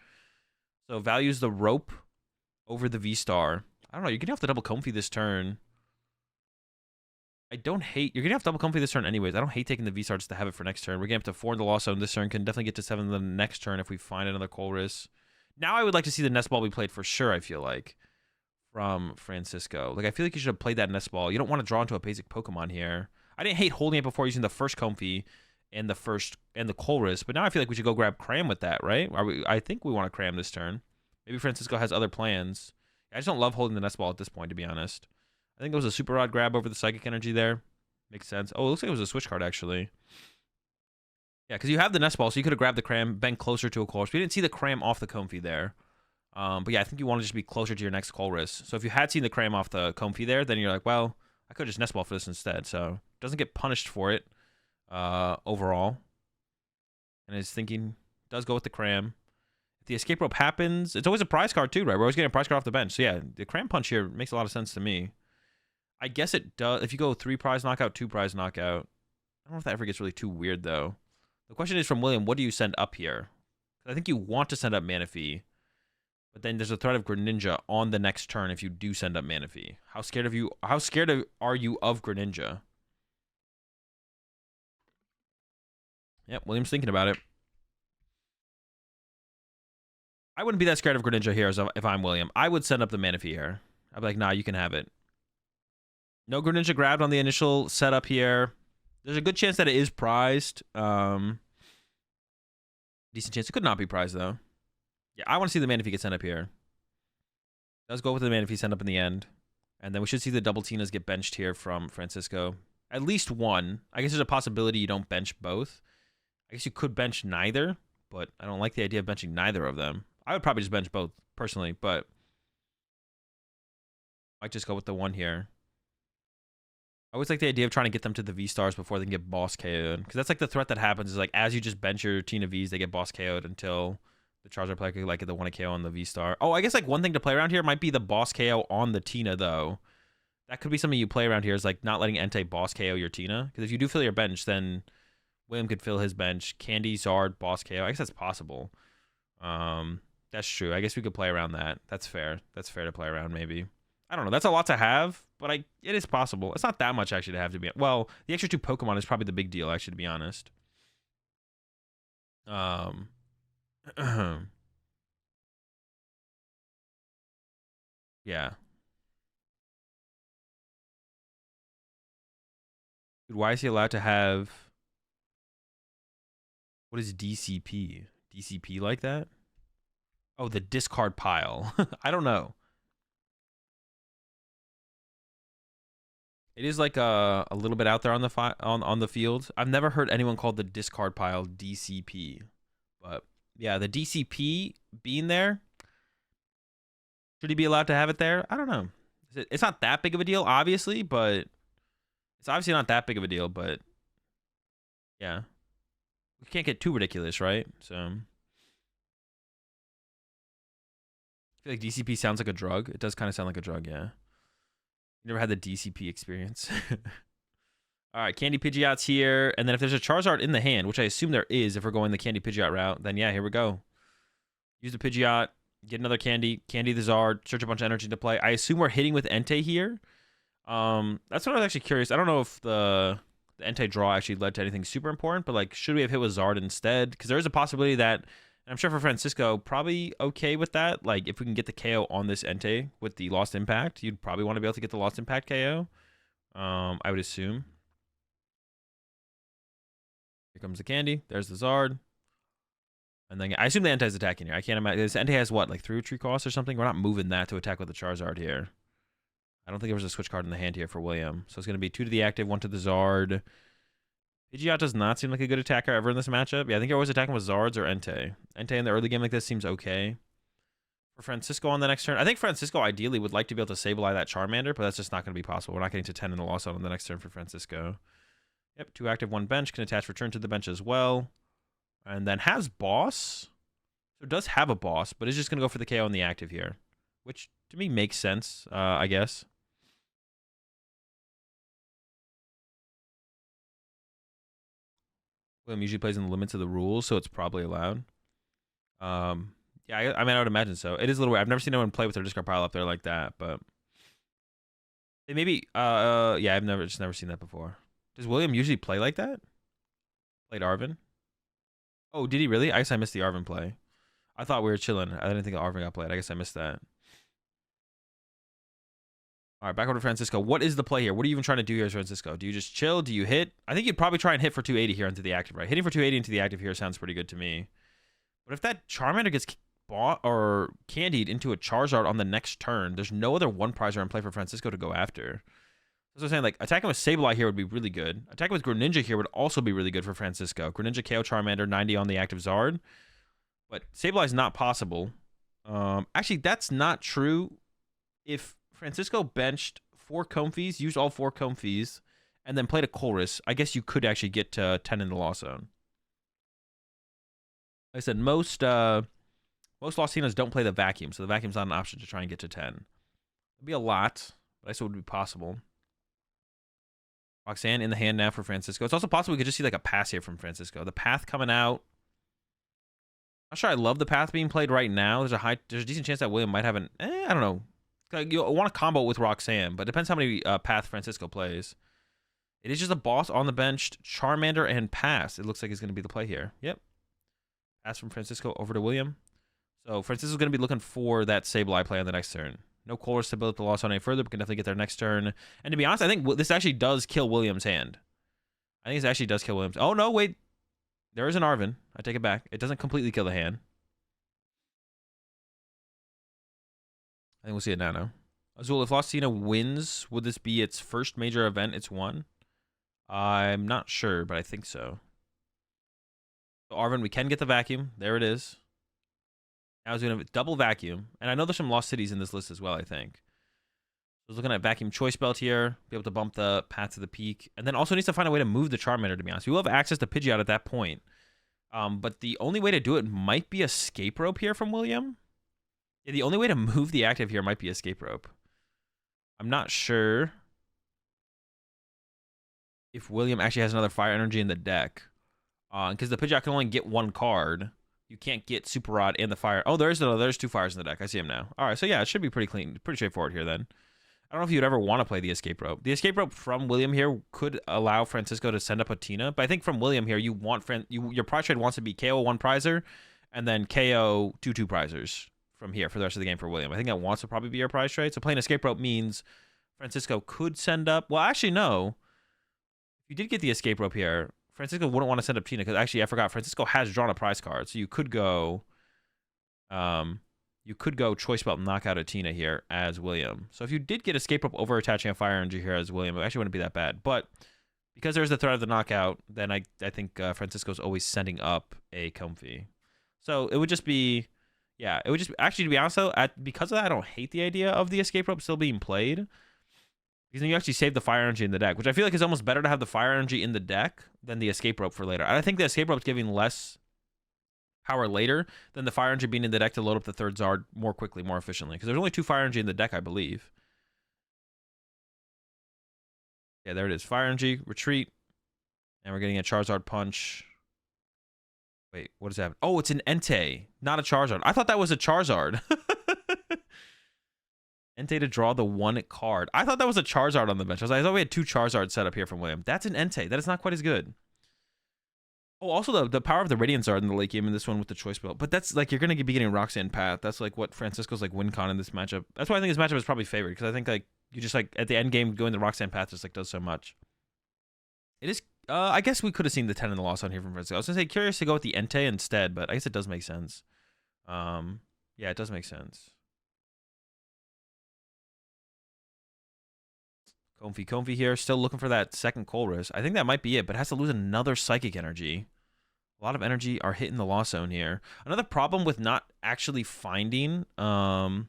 So values the rope over the V-Star. I don't know. You're going to have to double Comfy this turn. I don't hate... You're going to have to double Comfy this turn anyways. I don't hate taking the V-Star just to have it for next turn. We're getting up to 4 in the Lost Zone this turn. Can definitely get to 7 the next turn if we find another Colress. Now I would like to see the Nest Ball be played for sure, I feel like, from Francisco. Like, I feel like you should have played that Nest Ball. You don't want to draw into a basic Pokemon here. I didn't hate holding it before using the first Comfy and the Colress, but now I feel like we should go grab Cram with that, right? I think we want to Cram this turn. Maybe Francisco has other plans. I just don't love holding the Nest Ball at this point, to be honest. I think it was a Super Rod grab over the Psychic Energy there. Makes sense. Oh, it looks like it was a switch card, actually. Yeah, because you have the Nest Ball, so you could have grabbed the Cram, been closer to a Colress. We didn't see the Cram off the Comfy there. But yeah, I think you want to just be closer to your next Colress. So if you had seen the Cram off the Comfy there, then you're like, well, I could just Nest Ball for this instead. So doesn't get punished for it overall. And his thinking does go with the Cram. The escape rope happens. It's always a prize card too, right? We're always getting a prize card off the bench. So yeah, the Cram Punch here makes a lot of sense to me. I guess it does. If you go 3 prize knockout, 2 prize knockout. I don't know if that ever gets really too weird though. The question is from William, what do you send up here? I think you want to send up Manaphy. But then there's a threat of Greninja on the next turn if you do send up Manaphy. How scared are you of Greninja? Yep, William's thinking about it. I wouldn't be that scared of Greninja here if I'm William. I would send up the Manaphy here. I'd be like, nah, you can have it. No Greninja grabbed on the initial setup here. There's a good chance that it is prized. Decent chance it could not be prized, though. Yeah, I want to see the Manaphy get sent up here. Does go with the Manaphy sent up in the end. And then we should see the double Tinas get benched here from Francisco. At least one. I guess there's a possibility you don't bench both. I guess you could bench neither, but I don't like the idea of benching neither of them. I would probably just bench both, personally, but I might just go with the one here. I always like the idea of trying to get them to the V-Stars before they can get boss KO'd. Because that's like the threat that happens is like as you just bench your Tina Vs, they get boss KO'd until the Charizard player could like get the 1 KO on the V-Star. Oh, I guess like one thing to play around here might be the boss KO on the Tina, though. That could be something you play around here is like not letting Entei boss KO your Tina. Because if you do fill your bench, then William could fill his bench. Candy, Zard, boss KO. I guess that's possible. That's true. I guess we could play around that. That's fair. That's fair to play around, maybe. I don't know. That's a lot to have, but it is possible. It's not that much, actually, to have to be... Well, the extra 2 Pokemon is probably the big deal, actually, to be honest. Yeah. Dude, why is he allowed to have... What is DCP? DCP like that? Oh, the discard pile. I don't know. It is like a little bit out there on the on the field. I've never heard anyone call the discard pile DCP. But yeah, the DCP being there, should he be allowed to have it there? I don't know. It's not that big of a deal, obviously, but it's obviously not that big of a deal, but yeah. We can't get too ridiculous, right? So I feel like DCP sounds like a drug. It does kind of sound like a drug, yeah. Never had the DCP experience. All right, Candy Pidgeot's here. And then if there's a Charizard in the hand, which I assume there is if we're going the Candy Pidgeot route, then yeah, here we go. Use the Pidgeot, get another Candy, Candy the Zard, search a bunch of energy to play. I assume we're hitting with Entei here. That's what I was actually curious. I don't know if the Entei draw actually led to anything super important, but like, should we have hit with Zard instead? Because there is a possibility that, and I'm sure for Francisco, probably okay with that. Like, if we can get the KO on this Entei with the Lost Impact, you'd probably want to be able to get the Lost Impact KO. I would assume. Here comes the Candy. There's the Zard. And then I assume the Entei's attacking here. I can't imagine. This Entei has what, like 3 retreat costs or something? We're not moving that to attack with the Charizard here. I don't think there was a switch card in the hand here for William. So it's going to be 2 to the active, 1 to the Zard. Pidgeot does not seem like a good attacker ever in this matchup. Yeah, I think you're always attacking with Zards or Entei. Entei in the early game like this seems okay. For Francisco on the next turn, I think Francisco ideally would like to be able to Sableye that Charmander, but that's just not going to be possible. We're not getting to 10 in the loss zone on the next turn for Francisco. Yep, 2 active, 1 bench. Can attach return to the bench as well. And then has boss. So it does have a boss, but it's just going to go for the KO on the active here, which to me makes sense, I guess. William usually plays in the limits of the rules, so it's probably allowed. Yeah, I mean, I would imagine so. It is a little weird. I've never seen anyone play with their discard pile up there like that, but they maybe, yeah, I've never seen that before. Does William usually play like that? Played Arvin? Oh, did he really? I guess I missed the Arvin play. I thought we were chilling. I didn't think Arvin got played. I guess I missed that. All right, back over to Francisco. What is the play here? What are you even trying to do here, Francisco? Do you just chill? Do you hit? I think you'd probably try and hit for 280 here into the active, right? Hitting for 280 into the active here sounds pretty good to me. But if that Charmander gets bought or candied into a Charizard on the next turn, there's no other one prizer in play for Francisco to go after. That's what I'm saying. Like, attacking with Sableye here would be really good. Attacking with Greninja here would also be really good for Francisco. Greninja KO Charmander, 90 on the active Zard. But Sableye is not possible. Actually, that's not true. If Francisco benched 4 Comfies, used all 4 Comfies, and then played a Chorus, I guess you could actually get to 10 in the loss zone. Like I said, most Lostinos don't play the Vacuum, so the Vacuum's not an option to try and get to 10. It'd be a lot, but I still would be possible. Roxanne in the hand now for Francisco. It's also possible we could just see like a pass here from Francisco. The path coming out. Not sure I love the path being played right now. There's a decent chance that William might have an, I don't know. You want to combo with Roxanne, but it depends how many path Francisco plays. It is just a boss on the bench, Charmander and pass. It looks like it's going to be the play here. Yep. Pass from Francisco over to William. So Francisco's going to be looking for that Sableye play on the next turn. No Colors to build up the loss on any further, but can definitely get their next turn. And to be honest, I think this actually does kill William's hand. I think this actually does kill William's. Oh, no, wait. There is an Arvin. I take it back. It doesn't completely kill the hand. I think we'll see it now. Azul, if Lostina wins, would this be its first major event it's won? I'm not sure, but I think so. So Arvin, we can get the Vacuum. There it is. Now it's going to double Vacuum. And I know there's some Lost Cities in this list as well, I think. So looking at Vacuum Choice Belt here. Be able to bump the path to the peak. And then also needs to find a way to move the Charmander, to be honest. We will have access to Pidgeot at that point. But the only way to do it might be Escape Rope here from William. Yeah, the only way to move the active here might be Escape Rope. I'm not sure if William actually has another Fire Energy in the deck. Because the Pidgeot can only get 1 card. You can't get Super Rod and the Fire. Oh, there's 2 fires in the deck. I see him now. All right, so yeah, it should be pretty clean, pretty straightforward here then. I don't know if you'd ever want to play the Escape Rope. The Escape Rope from William here could allow Francisco to send up a Tina, but I think from William here, you want your prize trade wants to be KO 1 prizer and then KO 2 prizers from here for the rest of the game for William. I think that wants to probably be your prize trade. So playing Escape Rope means Francisco could send up. Well, actually, no. you did get the escape rope here, Francisco wouldn't want to send up Tina because actually I forgot Francisco has drawn a prize card, so you could go choice belt and knock out a Tina here as William. So if you did get escape rope over attaching a fire energy here as William, it actually wouldn't be that bad. But because there's the threat of the knockout, then I think Francisco's always sending up a Comfy. So it would just be, yeah, it would just actually, to be honest though, because of that, I don't hate the idea of the escape rope still being played. Because then you actually save the fire energy in the deck, which I feel like is almost better to have the fire energy in the deck than the escape rope for later. And I think the escape rope's giving less power later than the fire energy being in the deck to load up the third Zard more quickly, more efficiently. Because there's only 2 fire energy in the deck, I believe. Yeah, there it is. Fire energy, retreat. And we're getting a Charizard punch. Wait, what is that? Oh, it's an Entei, not a Charizard. I thought that was a Charizard. Entei to draw the 1 card. I thought that was a Charizard on the bench. I thought we had 2 Charizards set up here from William. That's an Entei. That is not quite as good. Oh, also the power of the Radiant Zard in the late game in this one with the choice belt. But that's like, you're going to be getting Roxanne Path. That's like what Francisco's like win con in this matchup. That's why I think this matchup is probably favored. Because I think like you just like at the end game going the Roxanne Path just like does so much. It is, I guess we could have seen the 10 in the loss on here from Francisco. I was going to say curious to go with the Entei instead, but I guess it does make sense. Yeah, it does make sense. Comfy here. Still looking for that second Colress. I think that might be it, but has to lose another Psychic Energy. A lot of energy are hitting the loss zone here. Another problem with not actually finding... another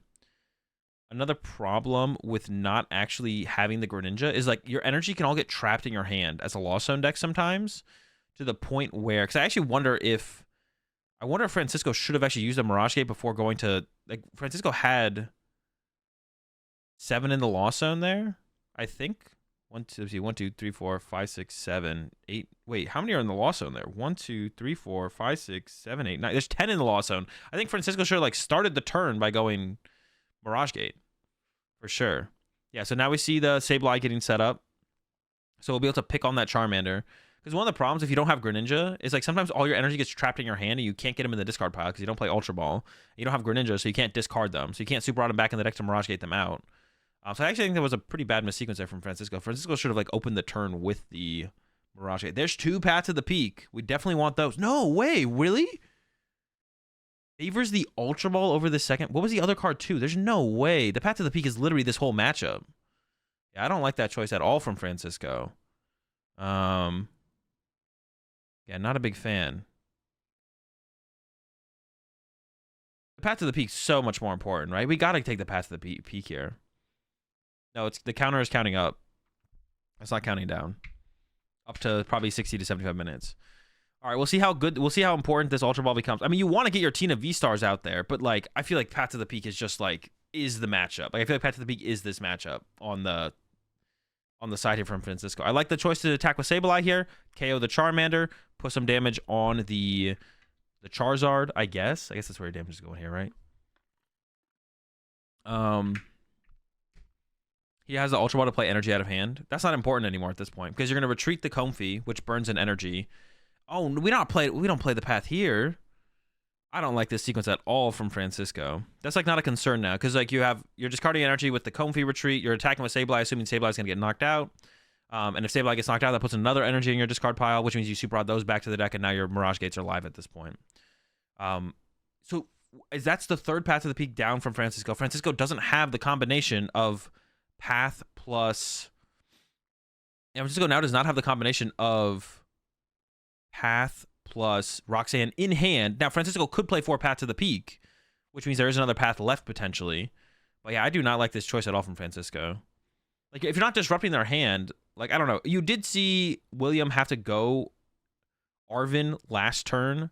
problem with not actually having the Greninja is like your energy can all get trapped in your hand as a loss zone deck sometimes to the point where... Because I actually wonder if... I wonder if Francisco should have actually used a Mirage Gate before going to... Like, Francisco had 7 in the loss zone there. I think 1, 2, 3, 4, 5, 6, 7, 8. Wait, how many are in the loss zone there? 1, 2, 3, 4, 5, 6, 7, 8, 9. There's 10 in the loss zone. I think Francisco should have like started the turn by going Mirage Gate for sure. Yeah, so now we see the Sableye getting set up. So we'll be able to pick on that Charmander. Because one of the problems if you don't have Greninja is like sometimes all your energy gets trapped in your hand and you can't get them in the discard pile because you don't play Ultra Ball. You don't have Greninja, so you can't discard them. So you can't Super Rod them back in the deck to Mirage Gate them out. So I actually think that was a pretty bad missequence there from Francisco. Francisco should have like opened the turn with the Mirage Gate. There's 2 Paths to the Peak. We definitely want those. No way, really? Favors the Ultra Ball over the second. What was the other card too? There's no way. The Path to the Peak is literally this whole matchup. Yeah, I don't like that choice at all from Francisco. Yeah, not a big fan. The Path to the Peak is so much more important, right? We got to take the Path to the Peak here. No, it's the counter is counting up. It's not counting down. Up to probably 60 to 75 minutes. All right, we'll see how important this Ultra Ball becomes. I mean, you want to get your Tina V-Stars out there, but like I feel like Path to the Peak is just like is the matchup. Like I feel like Path to the Peak is this matchup on the side here from Francisco. I like the choice to attack with Sableye here. KO the Charmander, put some damage on the Charizard, I guess. I guess that's where your damage is going here, right? He has the Ultra Ball to play energy out of hand. That's not important anymore at this point because you're going to retreat the Comfy, which burns an energy. Oh, we don't play the path here. I don't like this sequence at all from Francisco. That's like not a concern now because like you're discarding energy with the Comfy retreat. You're attacking with Sableye, assuming Sableye's going to get knocked out. And if Sableye gets knocked out, that puts another energy in your discard pile, which means you Super Rod those back to the deck, and now your Mirage Gates are live at this point. So that's the 3rd Path to the Peak down from Francisco. Francisco doesn't have the combination of Path plus... Yeah, Francisco now does not have the combination of Path plus Roxanne in hand. Now, Francisco could play 4 Path to the Peak, which means there is another path left potentially. But yeah, I do not like this choice at all from Francisco. Like, if you're not disrupting their hand, like, I don't know. You did see William have to go Arvin last turn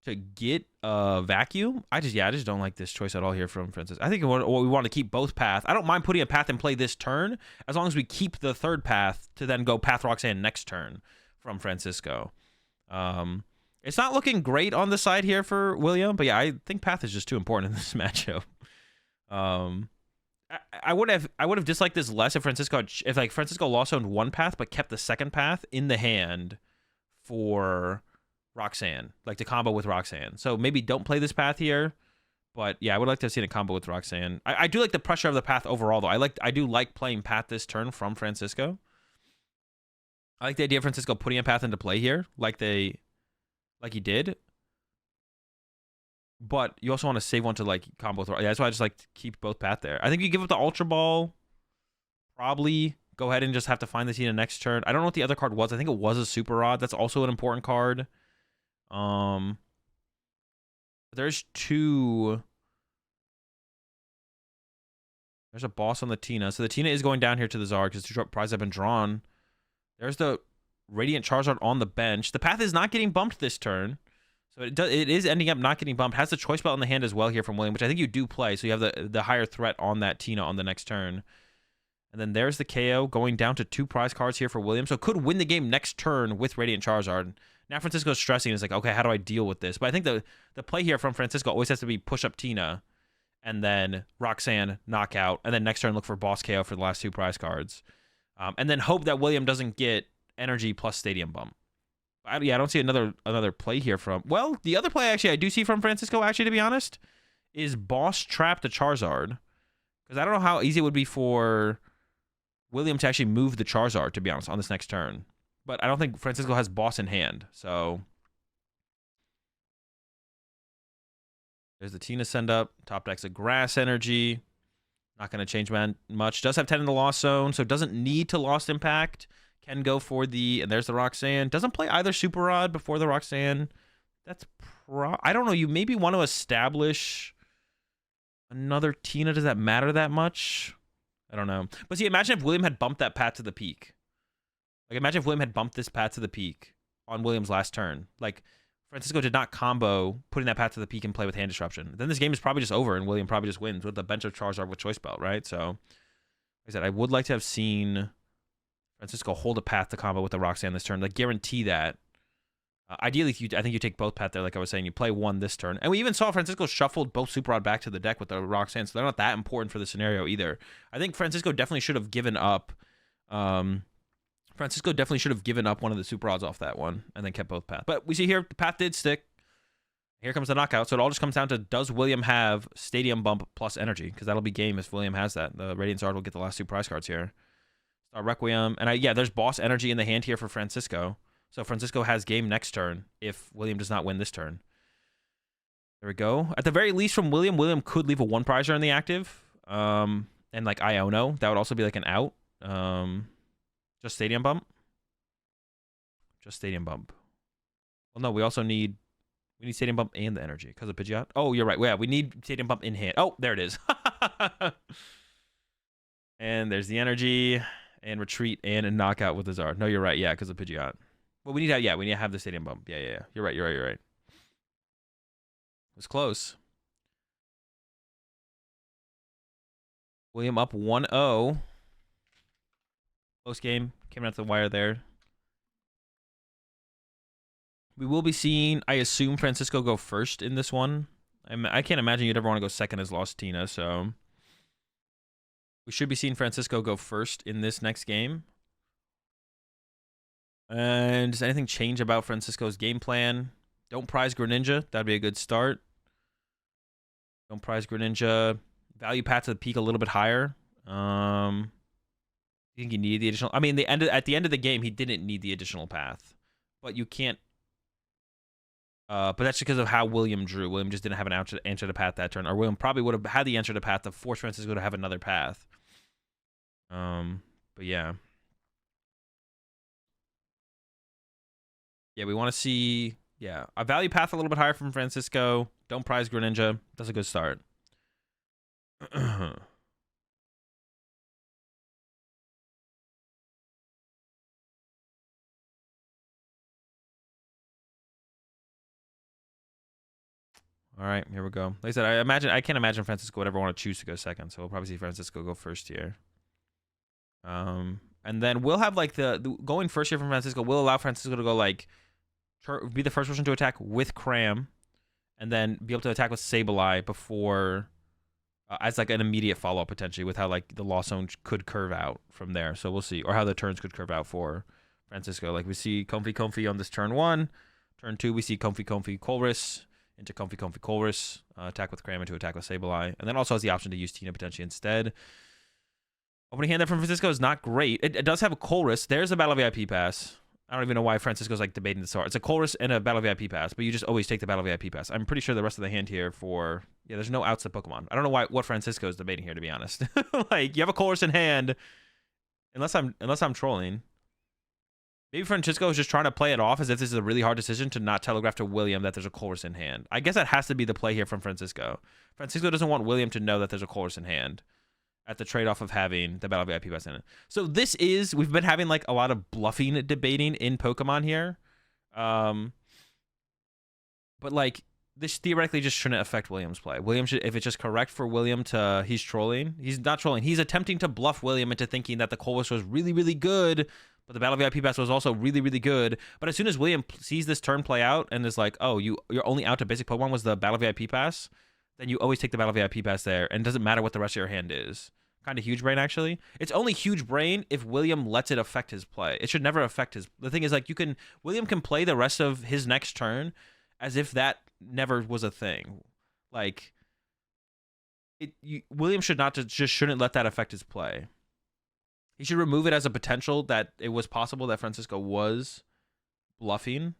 to get a Vacuum. I just don't like this choice at all here from Francisco. I think we want to keep both paths. I don't mind putting a path in play this turn, as long as we keep the 3rd path to then go Path Roxanne next turn from Francisco. It's not looking great on the side here for William, but yeah, I think path is just too important in this matchup. I would have disliked this less if Francisco lost owned 1 path but kept the 2nd path in the hand for Roxanne, like to combo with Roxanne. So maybe don't play this path here, but yeah, I would like to have seen a combo with Roxanne. I do like the pressure of the path overall though. I do like playing path this turn from Francisco. I like the idea of Francisco putting a path into play here, like he did. But you also want to save one to like combo throw. Yeah, that's why I just like to keep both path there. I think you give up the Ultra Ball. Probably go ahead and just have to find the Tina next turn. I don't know what the other card was. I think it was a Super Rod. That's also an important card. There's two. There's a boss on the Tina. So the Tina is going down here to the Zard because two prizes have been drawn. There's the Radiant Charizard on the bench. The path is not getting bumped this turn. So it is ending up not getting bumped. Has the Choice Belt in the hand as well here from William, which I think you do play. So you have the higher threat on that Tina on the next turn. And then there's the KO going down to 2 prize cards here for William. So could win the game next turn with Radiant Charizard. Now Francisco's stressing. It's like, okay, how do I deal with this? But I think the play here from Francisco always has to be push up Tina. And then Roxanne, knockout. And then next turn look for boss KO for the last 2 prize cards. And then hope that William doesn't get energy plus stadium bump. I don't see another play here from... Well, the other play actually I do see from Francisco, actually, to be honest, is boss trap the Charizard. Because I don't know how easy it would be for William to actually move the Charizard, to be honest, on this next turn. But I don't think Francisco has boss in hand, so... There's the Tina send up. Top deck's a Grass Energy. Not going to change much. Does have 10 in the Lost Zone, so doesn't need to Lost Impact. Can go for the... And there's the Roxanne. Doesn't play either Super Rod before the Roxanne. That's I don't know. You maybe want to establish another Tina. Does that matter that much? I don't know. But see, imagine if William had bumped that path to the peak. Like, imagine if William had bumped this path to the peak on William's last turn. Like, Francisco did not combo putting that path to the peak and play with hand disruption. Then this game is probably just over and William probably just wins with a bench of Charizard with Choice Belt, right? So, like I said, I would like to have seen Francisco hold a path to combo with the Roxanne this turn. Like, guarantee that. Ideally, I think you take both path there, like I was saying. You play one this turn. And we even saw Francisco shuffled both Super Rod back to the deck with the Roxanne, so they're not that important for the scenario either. I think Francisco definitely should have given up... Francisco definitely should have given up one of the Super Rods off that one and then kept both paths. But we see here, the path did stick. Here comes the knockout. So it all just comes down to, does William have Stadium Bump plus Energy? Because that'll be game if William has that. The Radiant Zard will get the last 2 prize cards here. Star Requiem. And yeah, there's Boss Energy in the hand here for Francisco. So Francisco has game next turn if William does not win this turn. There we go. At the very least from William, William could leave a 1 prizer in the active. And like Iono, that would also be like an out. Just Stadium Bump? Just Stadium Bump. Well, no, we also need... We need Stadium Bump and the Energy because of Pidgeot. Oh, you're right. Yeah, we need Stadium Bump in hand. Oh, there it is. And there's the Energy and Retreat and a Knockout with the Zard. No, you're right. Yeah, because of Pidgeot. Well, we need to, we need to have the Stadium Bump. Yeah. You're right. It was close. William up 1-0. Close game. Came out to the wire there. We will be seeing, I assume, Francisco go first in this one. I can't imagine you'd ever want to go second as Lost Tina, so... We should be seeing Francisco go first in this next game. And does anything change about Francisco's game plan? Don't prize Greninja. That'd be a good start. Don't prize Greninja. Value path to the peak a little bit higher. You think he needed the additional... I mean, at the end of the game, he didn't need the additional path. But you can't... but that's because of how William drew. William just didn't have an answer to path that turn. Or William probably would have had the answer to path to force Francisco to have another path. But yeah. Yeah, we want to see... Yeah, a value path a little bit higher from Francisco. Don't prize Greninja. That's a good start. All right, here we go. Like I said, I can't imagine Francisco would ever want to choose to go second, so we'll probably see Francisco go first here. And then we'll have like the going first here from Francisco will allow Francisco to go like be the first person to attack with Cram, and then be able to attack with Sableye before as like an immediate follow up potentially with how like the Lost Zone could curve out from there. So we'll see, or how the turns could curve out for Francisco. Like we see Comfy on this turn 1, turn 2 we see Comfy Colress into Comfy Colress, attack with Cram into attack with Sableye, and then also has the option to use Tina potentially instead. Opening hand there from Francisco is not great. It does have a Colress. There's a Battle VIP pass. I don't even know why Francisco's like debating this hard. It's a Colress and a Battle VIP pass, but you just always take the Battle VIP pass. I'm pretty sure the rest of the hand here for there's no outs of Pokemon. I don't know what Francisco is debating here, to be honest. Like, you have a Colress in hand, unless I'm trolling. Maybe Francisco is just trying to play it off as if this is a really hard decision to not telegraph to William that there's a Colress in hand. I guess that has to be the play here from Francisco. Francisco doesn't want William to know that there's a Colress in hand at the trade-off of having the Battle VIP pass in it. So we've been having like a lot of bluffing debating in Pokemon here. But like, this theoretically just shouldn't affect William's play. William should, if it's just correct for William to, he's trolling. He's not trolling. He's attempting to bluff William into thinking that the Colress was really, really good, but the Battle VIP pass was also really, really good. But as soon as William sees this turn play out and is like, oh, your only out to basic Pokemon was the Battle VIP pass, then you always take the Battle VIP pass there, and it doesn't matter what the rest of your hand is. Kind of huge brain, actually. It's only huge brain if William lets it affect his play. It should never affect his... The thing is, like, William can play the rest of his next turn as if that never was a thing. Like, William shouldn't let that affect his play. He should remove it as a potential that it was possible that Francisco was bluffing.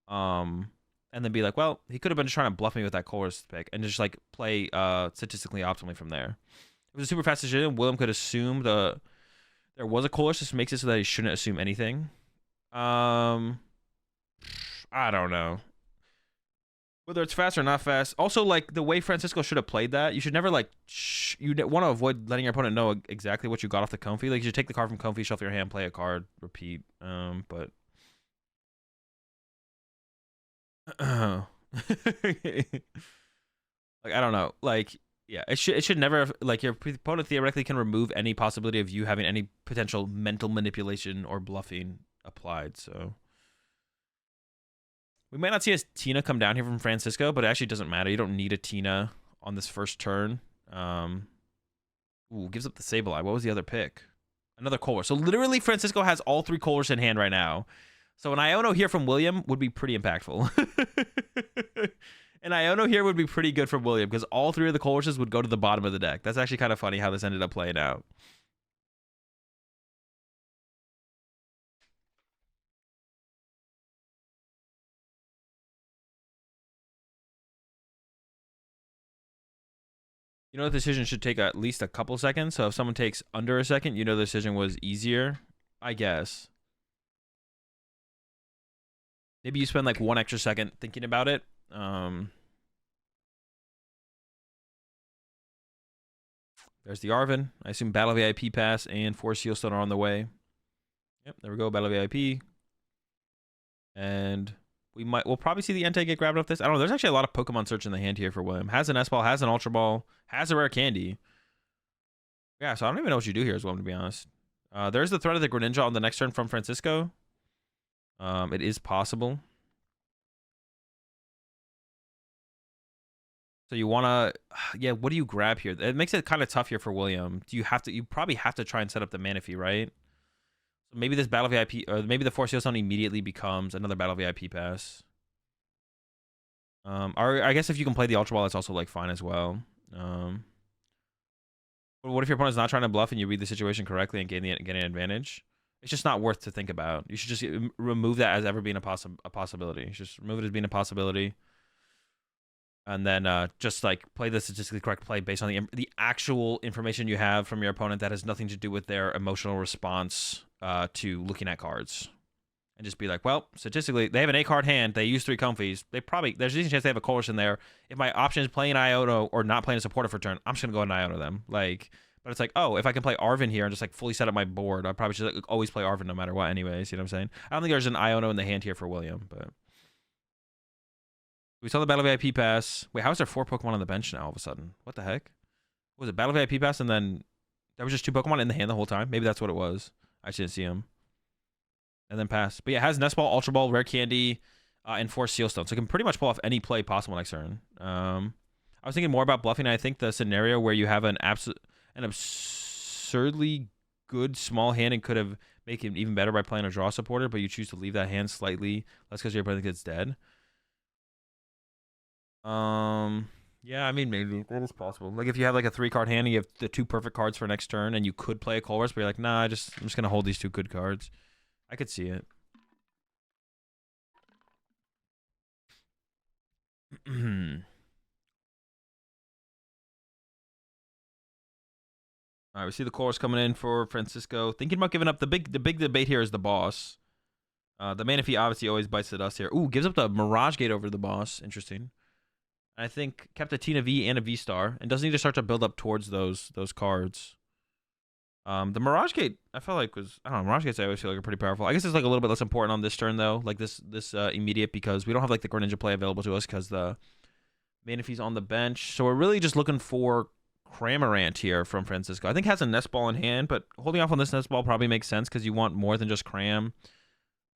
And then be like, well, he could have been just trying to bluff me with that Colress pick and just, like, play statistically optimally from there. It was a super fast decision. William could assume there was a Colress. Just makes it so that he shouldn't assume anything. I don't know. Whether it's fast or not fast. Also, like, the way Francisco should have played that, you should never, like, you want to avoid letting your opponent know exactly what you got off the Comfy. Like, you should take the card from Comfy, shuffle your hand, play a card, repeat. But... like, I don't know. Like... Yeah, it should never, like, your opponent theoretically can remove any possibility of you having any potential mental manipulation or bluffing applied, so. We might not see a Tina come down here from Francisco, but it actually doesn't matter. You don't need a Tina on this first turn. Ooh, gives up the Sableye. What was the other pick? Another Colress. So literally Francisco has all 3 Colress in hand right now. So an Iono here from William would be pretty impactful. An Iono here would be pretty good for William because all 3 of the Colresses would go to the bottom of the deck. That's actually kind of funny how this ended up playing out. You know, the decision should take at least a couple seconds. So if someone takes under a second, you know the decision was easier, I guess. Maybe you spend like 1 extra second thinking about it. There's the Arvin. I assume Battle VIP pass and 4 Sealstone are on the way. Yep, there we go, Battle VIP. And we'll probably see the Entei get grabbed off this. I don't know. There's actually a lot of Pokemon search in the hand here for William. Has an S-Ball, has an Ultra Ball, has a rare candy. Yeah, so I don't even know what you do here as well, to be honest. There's the threat of the Greninja on the next turn from Francisco. It is possible. So you want to, yeah, what do you grab here? It makes it kind of tough here for William. You probably have to try and set up the Manaphy, right? So maybe this Battle VIP, or maybe the 4 Sealstone immediately becomes another Battle VIP pass. Or I guess if you can play the Ultra Ball, that's also like fine as well. But what if your opponent's not trying to bluff and you read the situation correctly and get an advantage? It's just not worth to think about. You should just remove that as ever being a possibility. Just remove it as being a possibility. And then just like play the statistically correct play based on the actual information you have from your opponent that has nothing to do with their emotional response to looking at cards. And just be like, well, statistically, they have an 8-card hand. They use 3 Comfies. There's a decent chance they have a Colress in there. If my option is playing Iono or not playing a supporter for turn, I'm just going to go and Iono them. Like, but it's like, oh, if I can play Arvin here and just like fully set up my board, I probably should like, always play Arvin no matter what anyways. You know what I'm saying? I don't think there's an Iono in the hand here for William, but... We saw the Battle VIP pass. Wait, how is there 4 Pokemon on the bench now all of a sudden? What the heck? Was it Battle VIP pass and then there was just 2 Pokemon in the hand the whole time? Maybe that's what it was. I just didn't see them. And then pass. But yeah, it has Nest Ball, Ultra Ball, Rare Candy, and 4 Sealstone. So it can pretty much pull off any play possible next turn. I was thinking more about bluffing. I think the scenario where you have an absurdly good small hand and could have made it even better by playing a draw supporter, but you choose to leave that hand slightly less because your opponent gets dead. Yeah, I mean, maybe that is possible. Like if you have like a 3-card hand and you have the 2 perfect cards for next turn and you could play a Colress, but you're like, nah, I'm just going to hold these 2 good cards. I could see it. All right, we see the Colress coming in for Francisco. Thinking about giving up the big debate here is the boss. The Manaphy obviously always bites the dust here. Ooh, gives up the Mirage Gate over the boss. Interesting. I think kept a Tina V and a V Star and doesn't need to start to build up towards those cards. The Mirage Gate, I felt like was, I don't know, Mirage Gates I always feel like are pretty powerful. I guess it's like a little bit less important on this turn though, like this immediate, because we don't have like the Greninja play available to us because the Manaphy's on the bench. So we're really just looking for Cramorant here from Francisco. I think has a Nest Ball in hand, but holding off on this Nest Ball probably makes sense because you want more than just Cram.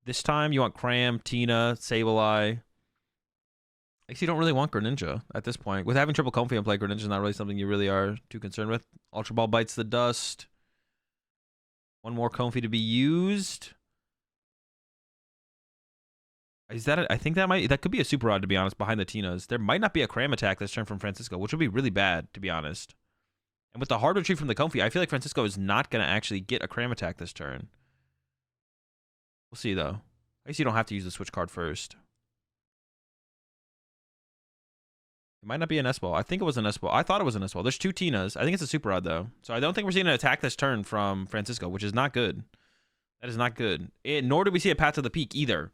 This time you want Cram, Tina, Sableye. I guess you don't really want Greninja at this point. With having triple Comfey in play, Greninja's not really something you really are too concerned with. Ultra Ball bites the dust. One more Comfey to be used. Is that I think that could be a Super Rod, to be honest, behind the Tinas. There might not be a Cram attack this turn from Francisco, which would be really bad, to be honest. And with the hard retreat from the Comfey, I feel like Francisco is not going to actually get a Cram attack this turn. We'll see, though. I guess you don't have to use the switch card first. It might not be an S-Ball. I think it was an S-Ball. I thought it was an S-Ball. There's 2 Tinas. I think it's a Super Rod, though. So I don't think we're seeing an attack this turn from Francisco, which is not good. That is not good. Nor do we see a Path to the Peak, either.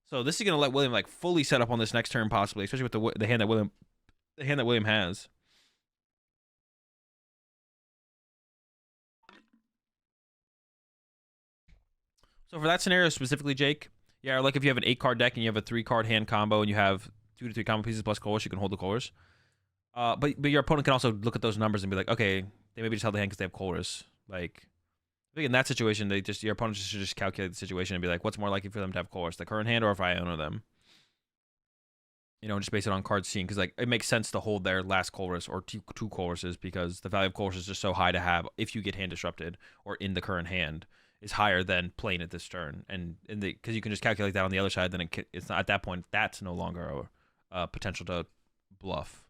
So this is going to let William, like, fully set up on this next turn, possibly, especially with the hand that William has. So for that scenario specifically, Jake, yeah, like if you have an 8-card deck and you have a 3-card hand combo and you have 2 to 3 combo pieces plus Colress, you can hold the Colress. But your opponent can also look at those numbers and be like, okay, they maybe just held the hand because they have Colress. Like, I think in that situation, your opponent should just calculate the situation and be like, what's more likely for them to have Colress, the current hand or if I own them? You know, just base it on cards seen, because like it makes sense to hold their last Colress or two Colresses because the value of Colress is just so high to have if you get hand disrupted or in the current hand is higher than playing it this turn, and because you can just calculate that on the other side, then it's not at that point. That's no longer a potential to bluff.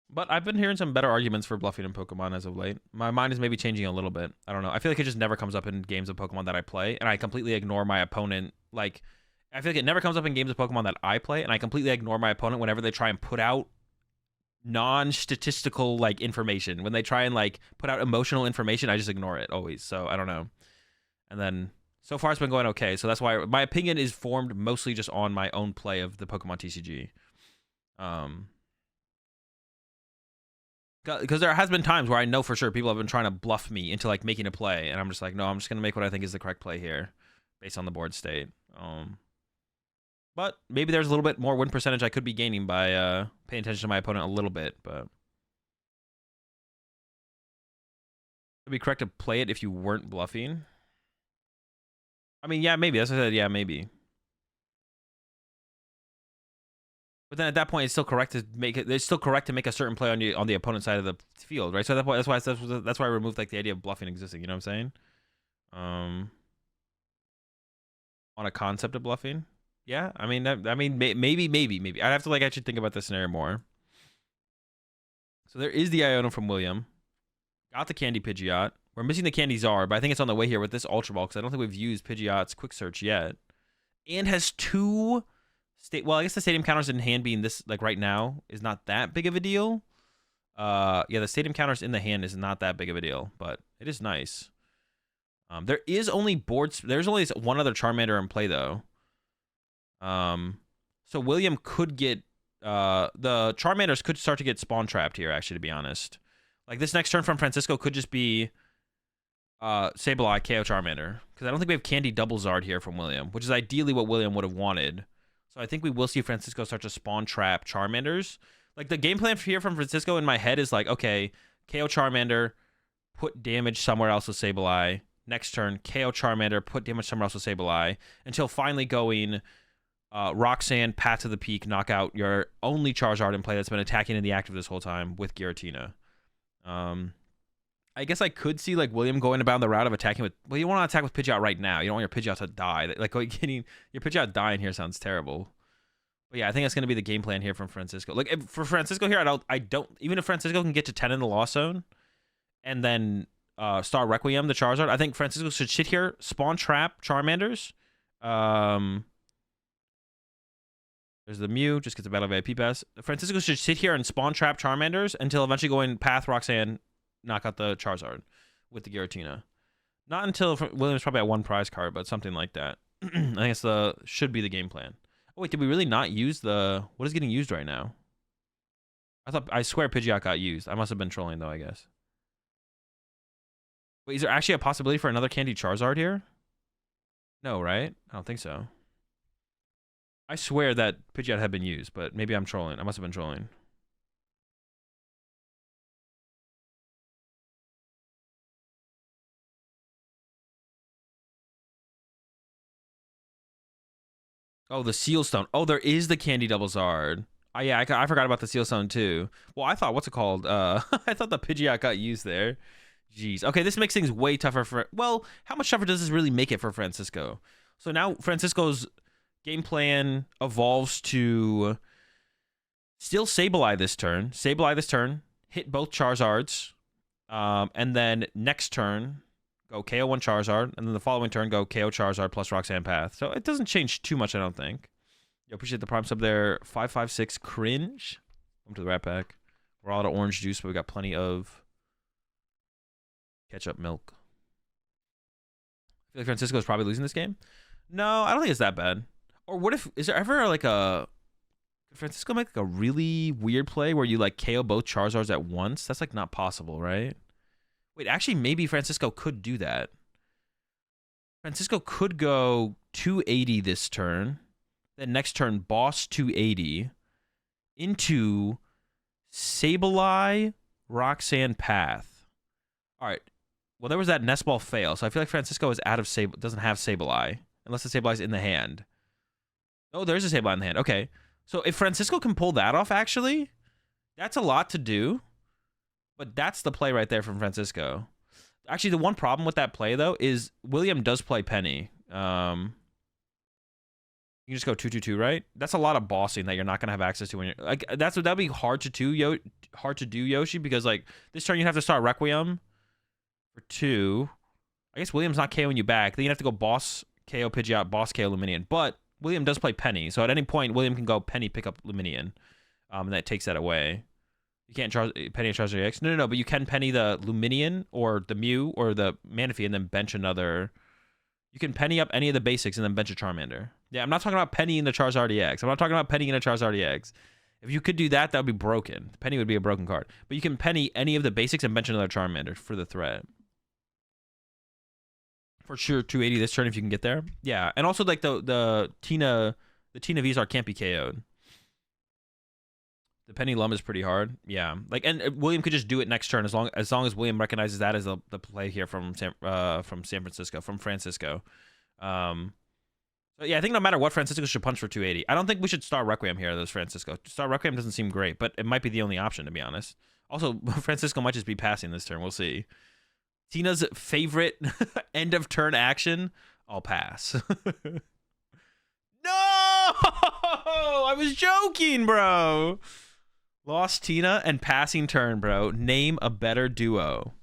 But I've been hearing some better arguments for bluffing in Pokemon as of late. My mind is maybe changing a little bit. I don't know. I feel like it just never comes up in games of Pokemon that I play, and I completely ignore my opponent. Like, I feel like it never comes up in games of Pokemon that I play, and I completely ignore my opponent whenever they try and put out non-statistical like information. When they try and like put out emotional information, I just ignore it always. So I don't know. And then so far it's been going okay. So that's why my opinion is formed mostly just on my own play of the Pokemon TCG. Because there has been times where I know for sure people have been trying to bluff me into like making a play, and I'm just like, no, I'm just gonna make what I think is the correct play here, based on the board state. But maybe there's a little bit more win percentage I could be gaining by paying attention to my opponent a little bit, but it'd be correct to play it if you weren't bluffing. I mean, yeah, maybe. That's what I said. Yeah, maybe. But then at that point, it's still correct to make it. It's still correct to make a certain play on the opponent's side of the field, right? So that's why I removed like the idea of bluffing existing. You know what I'm saying? On a concept of bluffing. Yeah, I mean, maybe. I'd have to like actually think about this scenario more. So there is the Iono from William. Got the Candy Pidgeot. We're missing the Candy Czar, but I think it's on the way here with this Ultra Ball because I don't think we've used Pidgeot's Quick Search yet. And has 2 well, I guess the stadium counters in hand being this like right now is not that big of a deal. Yeah, the stadium counters in the hand is not that big of a deal, but it is nice. There's only one other Charmander in play though. So William could get the Charmanders could start to get spawn trapped here, actually, to be honest. Like this next turn from Francisco could just be Sableye KO Charmander. Because I don't think we have Candy Double Zard here from William, which is ideally what William would have wanted. So I think we will see Francisco start to spawn trap Charmanders. Like the game plan here from Francisco in my head is like, okay, KO Charmander, put damage somewhere else with Sableye. Next turn, KO Charmander, put damage somewhere else with Sableye. Until finally going Roxanne, Path to the Peak, knock out your only Charizard in play that's been attacking in the active this whole time with Giratina. I guess I could see like William going about the route of attacking with. Well, you want to attack with Pidgeot right now. You don't want your Pidgeot to die. Like getting your Pidgeot dying here sounds terrible. But yeah, I think that's gonna be the game plan here from Francisco. Like for Francisco here, I don't even if Francisco can get to 10 in the lost zone, and then Star Requiem the Charizard. I think Francisco should sit here, spawn trap Charmanders. There's the Mew, just gets the Battle VIP pass. Francisco should sit here and spawn trap Charmanders until eventually going Path Roxanne, knock out the Charizard with the Giratina. Not until William's probably at 1 prize card, but something like that. I think it's should be the game plan. Oh wait, did we really not use the? What is getting used right now? I swear Pidgeot got used. I must have been trolling though, I guess. Wait, is there actually a possibility for another Candy Charizard here? No, right? I don't think so. I swear that Pidgeot had been used, but maybe I'm trolling. I must have been trolling. Oh, the Seal Stone. Oh, there is the Candy Double Zard. Oh, yeah, I forgot about the Seal Stone, too. Well, I thought, what's it called? I thought the Pidgeot got used there. Jeez. Okay, this makes things way tougher for... Well, how much tougher does this really make it for Francisco? So now Francisco's game plan evolves to still Sableye this turn, hit both Charizards, and then next turn... go KO 1 Charizard, and then the following turn go KO Charizard plus Roxanne Path. So it doesn't change too much, I don't think. You appreciate the prime sub there. 556 cringe. Welcome to the Rat Pack. We're all out of orange juice, but we got plenty of ketchup milk. I feel like Francisco is probably losing this game. No, I don't think it's that bad. Or what if, is there ever like could Francisco make like a really weird play where you like KO both Charizards at once? That's like not possible, right? Wait, actually, maybe Francisco could do that. Francisco could go 280 this turn. Then next turn, boss 280 into Sableye, Roxanne Path. All right. Well, there was that Nest Ball fail, so I feel like Francisco is out of doesn't have Sableye unless the Sableye's in the hand. Oh, there's a Sableye in the hand. Okay. So if Francisco can pull that off, actually, that's a lot to do. But that's the play right there from Francisco. Actually, the one problem with that play, though, is William does play Penny. You can just go 2/2/2, right? That's a lot of bossing that you're not gonna have access to when you're like. That'd be hard to do, Yoshi, because like this turn you have to start Requiem for 2. I guess William's not KOing you back. Then you have to go boss KO Pidgeot, boss KO Luminion. But William does play Penny, so at any point William can go Penny pick up Luminion, and that takes that away. You can't Penny a Charizard EX. No. But you can Penny the Luminion or the Mew or the Manaphy and then bench another. You can Penny up any of the basics and then bench a Charmander. Yeah, I'm not talking about Penny in the Charizard EX. I'm not talking about Penny in a Charizard EX. If you could do that, that would be broken. Penny would be a broken card. But you can Penny any of the basics and bench another Charmander for the threat. For sure, 280 this turn if you can get there. Yeah, and also like the Tina V-Star can't be KO'd. The Penny Lum is pretty hard. Yeah. Like, and William could just do it next turn as long as William recognizes that as the play here from Francisco. So yeah, I think no matter what, Francisco should punch for 280. I don't think we should start Requiem here, though, Francisco. Start Requiem doesn't seem great, but it might be the only option, to be honest. Also, Francisco might just be passing this turn. We'll see. Tina's favorite end of turn action. I'll pass. No! I was joking, bro. Lost Tina and passing turn, bro. Name a better duo.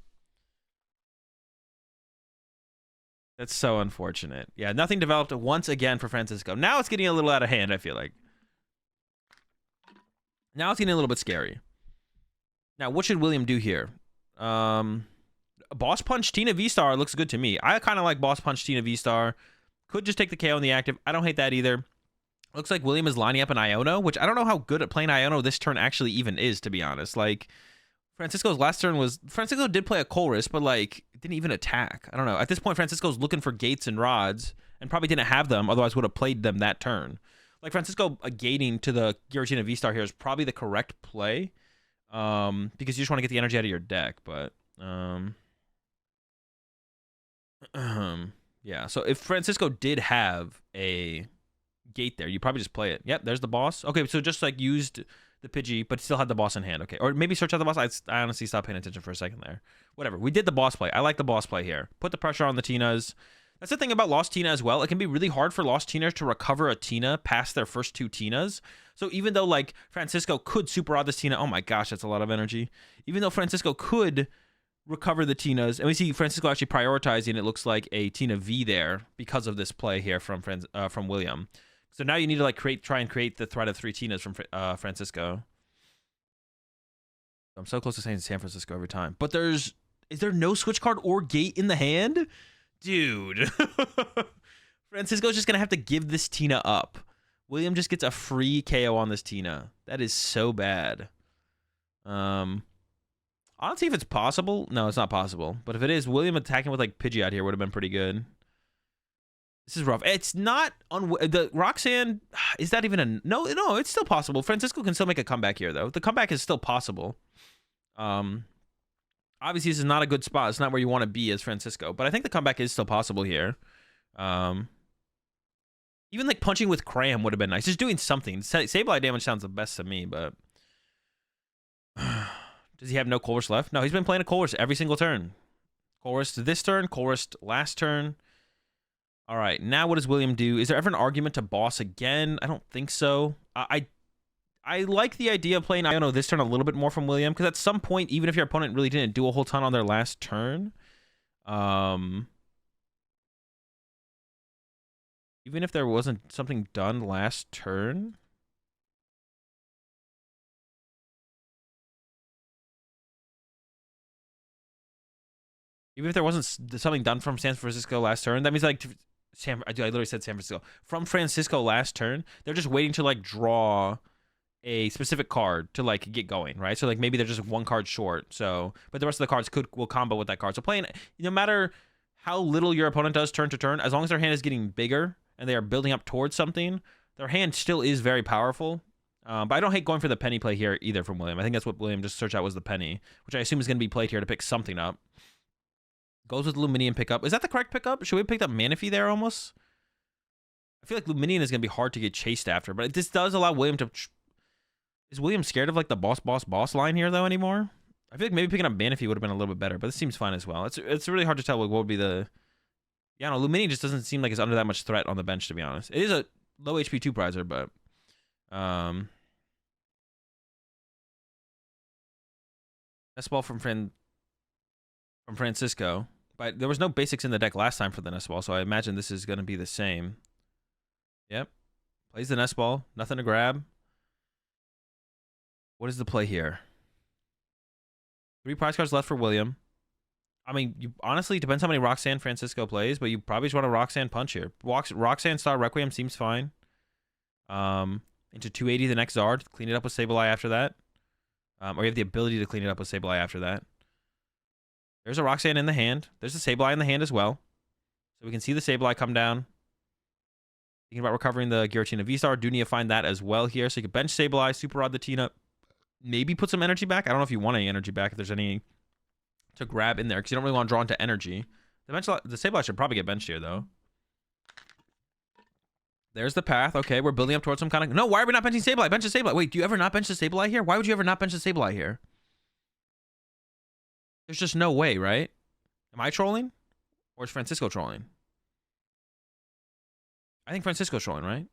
That's so unfortunate. Yeah, nothing developed once again for Francisco. Now it's getting a little out of hand, I feel like. Now it's getting a little bit scary. Now, what should William do here? Boss Punch Tina V-Star looks good to me. I kind of like Boss Punch Tina V-Star. Could just take the KO on the active. I don't hate that either. Looks like William is lining up an Iono, which I don't know how good at playing Iono this turn actually even is, to be honest. Like, Francisco's last turn was... Francisco did play a Colress, but, like, didn't even attack. I don't know. At this point, Francisco's looking for gates and rods, and probably didn't have them, otherwise would have played them that turn. Like, Francisco gating to the Giratina V-Star here is probably the correct play, because you just want to get the energy out of your deck, but... yeah, so if Francisco did have a gate there, you probably just play it. Yep, there's the boss. Okay, so just like used the Pidgey, but still had the boss in hand. Okay, or maybe search out the boss. I honestly stopped paying attention for a second there. Whatever, we did the boss play. I like the boss play here. Put the pressure on the Tinas. That's the thing about Lost Tina as well. It can be really hard for Lost Tinas to recover a Tina past their first 2 Tinas. So even though like Francisco could super odd this Tina, oh my gosh, that's a lot of energy. Even though Francisco could recover the Tinas, and we see Francisco actually prioritizing, it looks like a Tina V there because of this play here from William. So now you need to like try and create the threat of 3 Tinas from Francisco. I'm so close to saying San Francisco every time. But is there no switch card or gate in the hand? Dude. Francisco's just going to have to give this Tina up. William just gets a free KO on this Tina. That is so bad. I don't see if it's possible. No, it's not possible. But if it is, William attacking with like Pidgeot here would have been pretty good. This is rough. It's not the Roxanne. Is that even a no? No, it's still possible. Francisco can still make a comeback here, though. The comeback is still possible. Obviously, this is not a good spot. It's not where you want to be as Francisco, but I think the comeback is still possible here. Even like punching with Cram would have been nice. Just doing something. Sableye damage sounds the best to me, but does he have no Colress left? No, he's been playing a Colress every single turn. Colress this turn, Colress last turn. All right, now what does William do? Is there ever an argument to boss again? I don't think so. I like the idea of playing Iono this turn a little bit more from William, because at some point, even if your opponent really didn't do a whole ton on their last turn, even if there wasn't something done last turn, even if there wasn't something done from San Francisco last turn, that means like I literally said San Francisco. From Francisco last turn, they're just waiting to like draw a specific card to like get going, right? So like maybe they're just 1 card short. So, but the rest of the cards will combo with that card. So playing, no matter how little your opponent does turn to turn, as long as their hand is getting bigger and they are building up towards something, their hand still is very powerful. But I don't hate going for the penny play here either from William. I think that's what William just searched out was the penny, which I assume is going to be played here to pick something up. Goes with Luminion pickup. Is that the correct pickup? Should we have picked up Manaphy there almost? I feel like Luminion is going to be hard to get chased after, but this does allow William to... Is William scared of like the boss line here though anymore? I feel like maybe picking up Manaphy would have been a little bit better, but this seems fine as well. It's really hard to tell what would be the... Yeah, no, Luminion just doesn't seem like it's under that much threat on the bench, to be honest. It is a low HP 2-prizer, but... Nest Ball from Francisco. But there was no basics in the deck last time for the Nest Ball, so I imagine this is going to be the same. Yep. Plays the Nest Ball. Nothing to grab. What is the play here? 3 prize cards left for William. I mean, honestly, it depends how many Roxanne Francisco plays, but you probably just want a Roxanne punch here. Roxanne Star Requiem seems fine. Into 280 the next Zard. Clean it up with Sableye after that. Or you have the ability to clean it up with Sableye after that. There's a Roxanne in the hand. There's a Sableye in the hand as well. So we can see the Sableye come down. Thinking about recovering the Giratina V-Star. Do need to find that as well here. So you can bench Sableye, Super Rod the Tina. Maybe put some energy back. I don't know if you want any energy back, if there's any to grab in there, because you don't really want to draw into energy. The Sableye should probably get benched here, though. There's the path. Okay, we're building up towards some kind of... No, why are we not benching Sableye? Bench the Sableye. Wait, do you ever not bench the Sableye here? Why would you ever not bench the Sableye here? There's just no way, right? Am I trolling? Or is Francisco trolling? I think Francisco's trolling, right?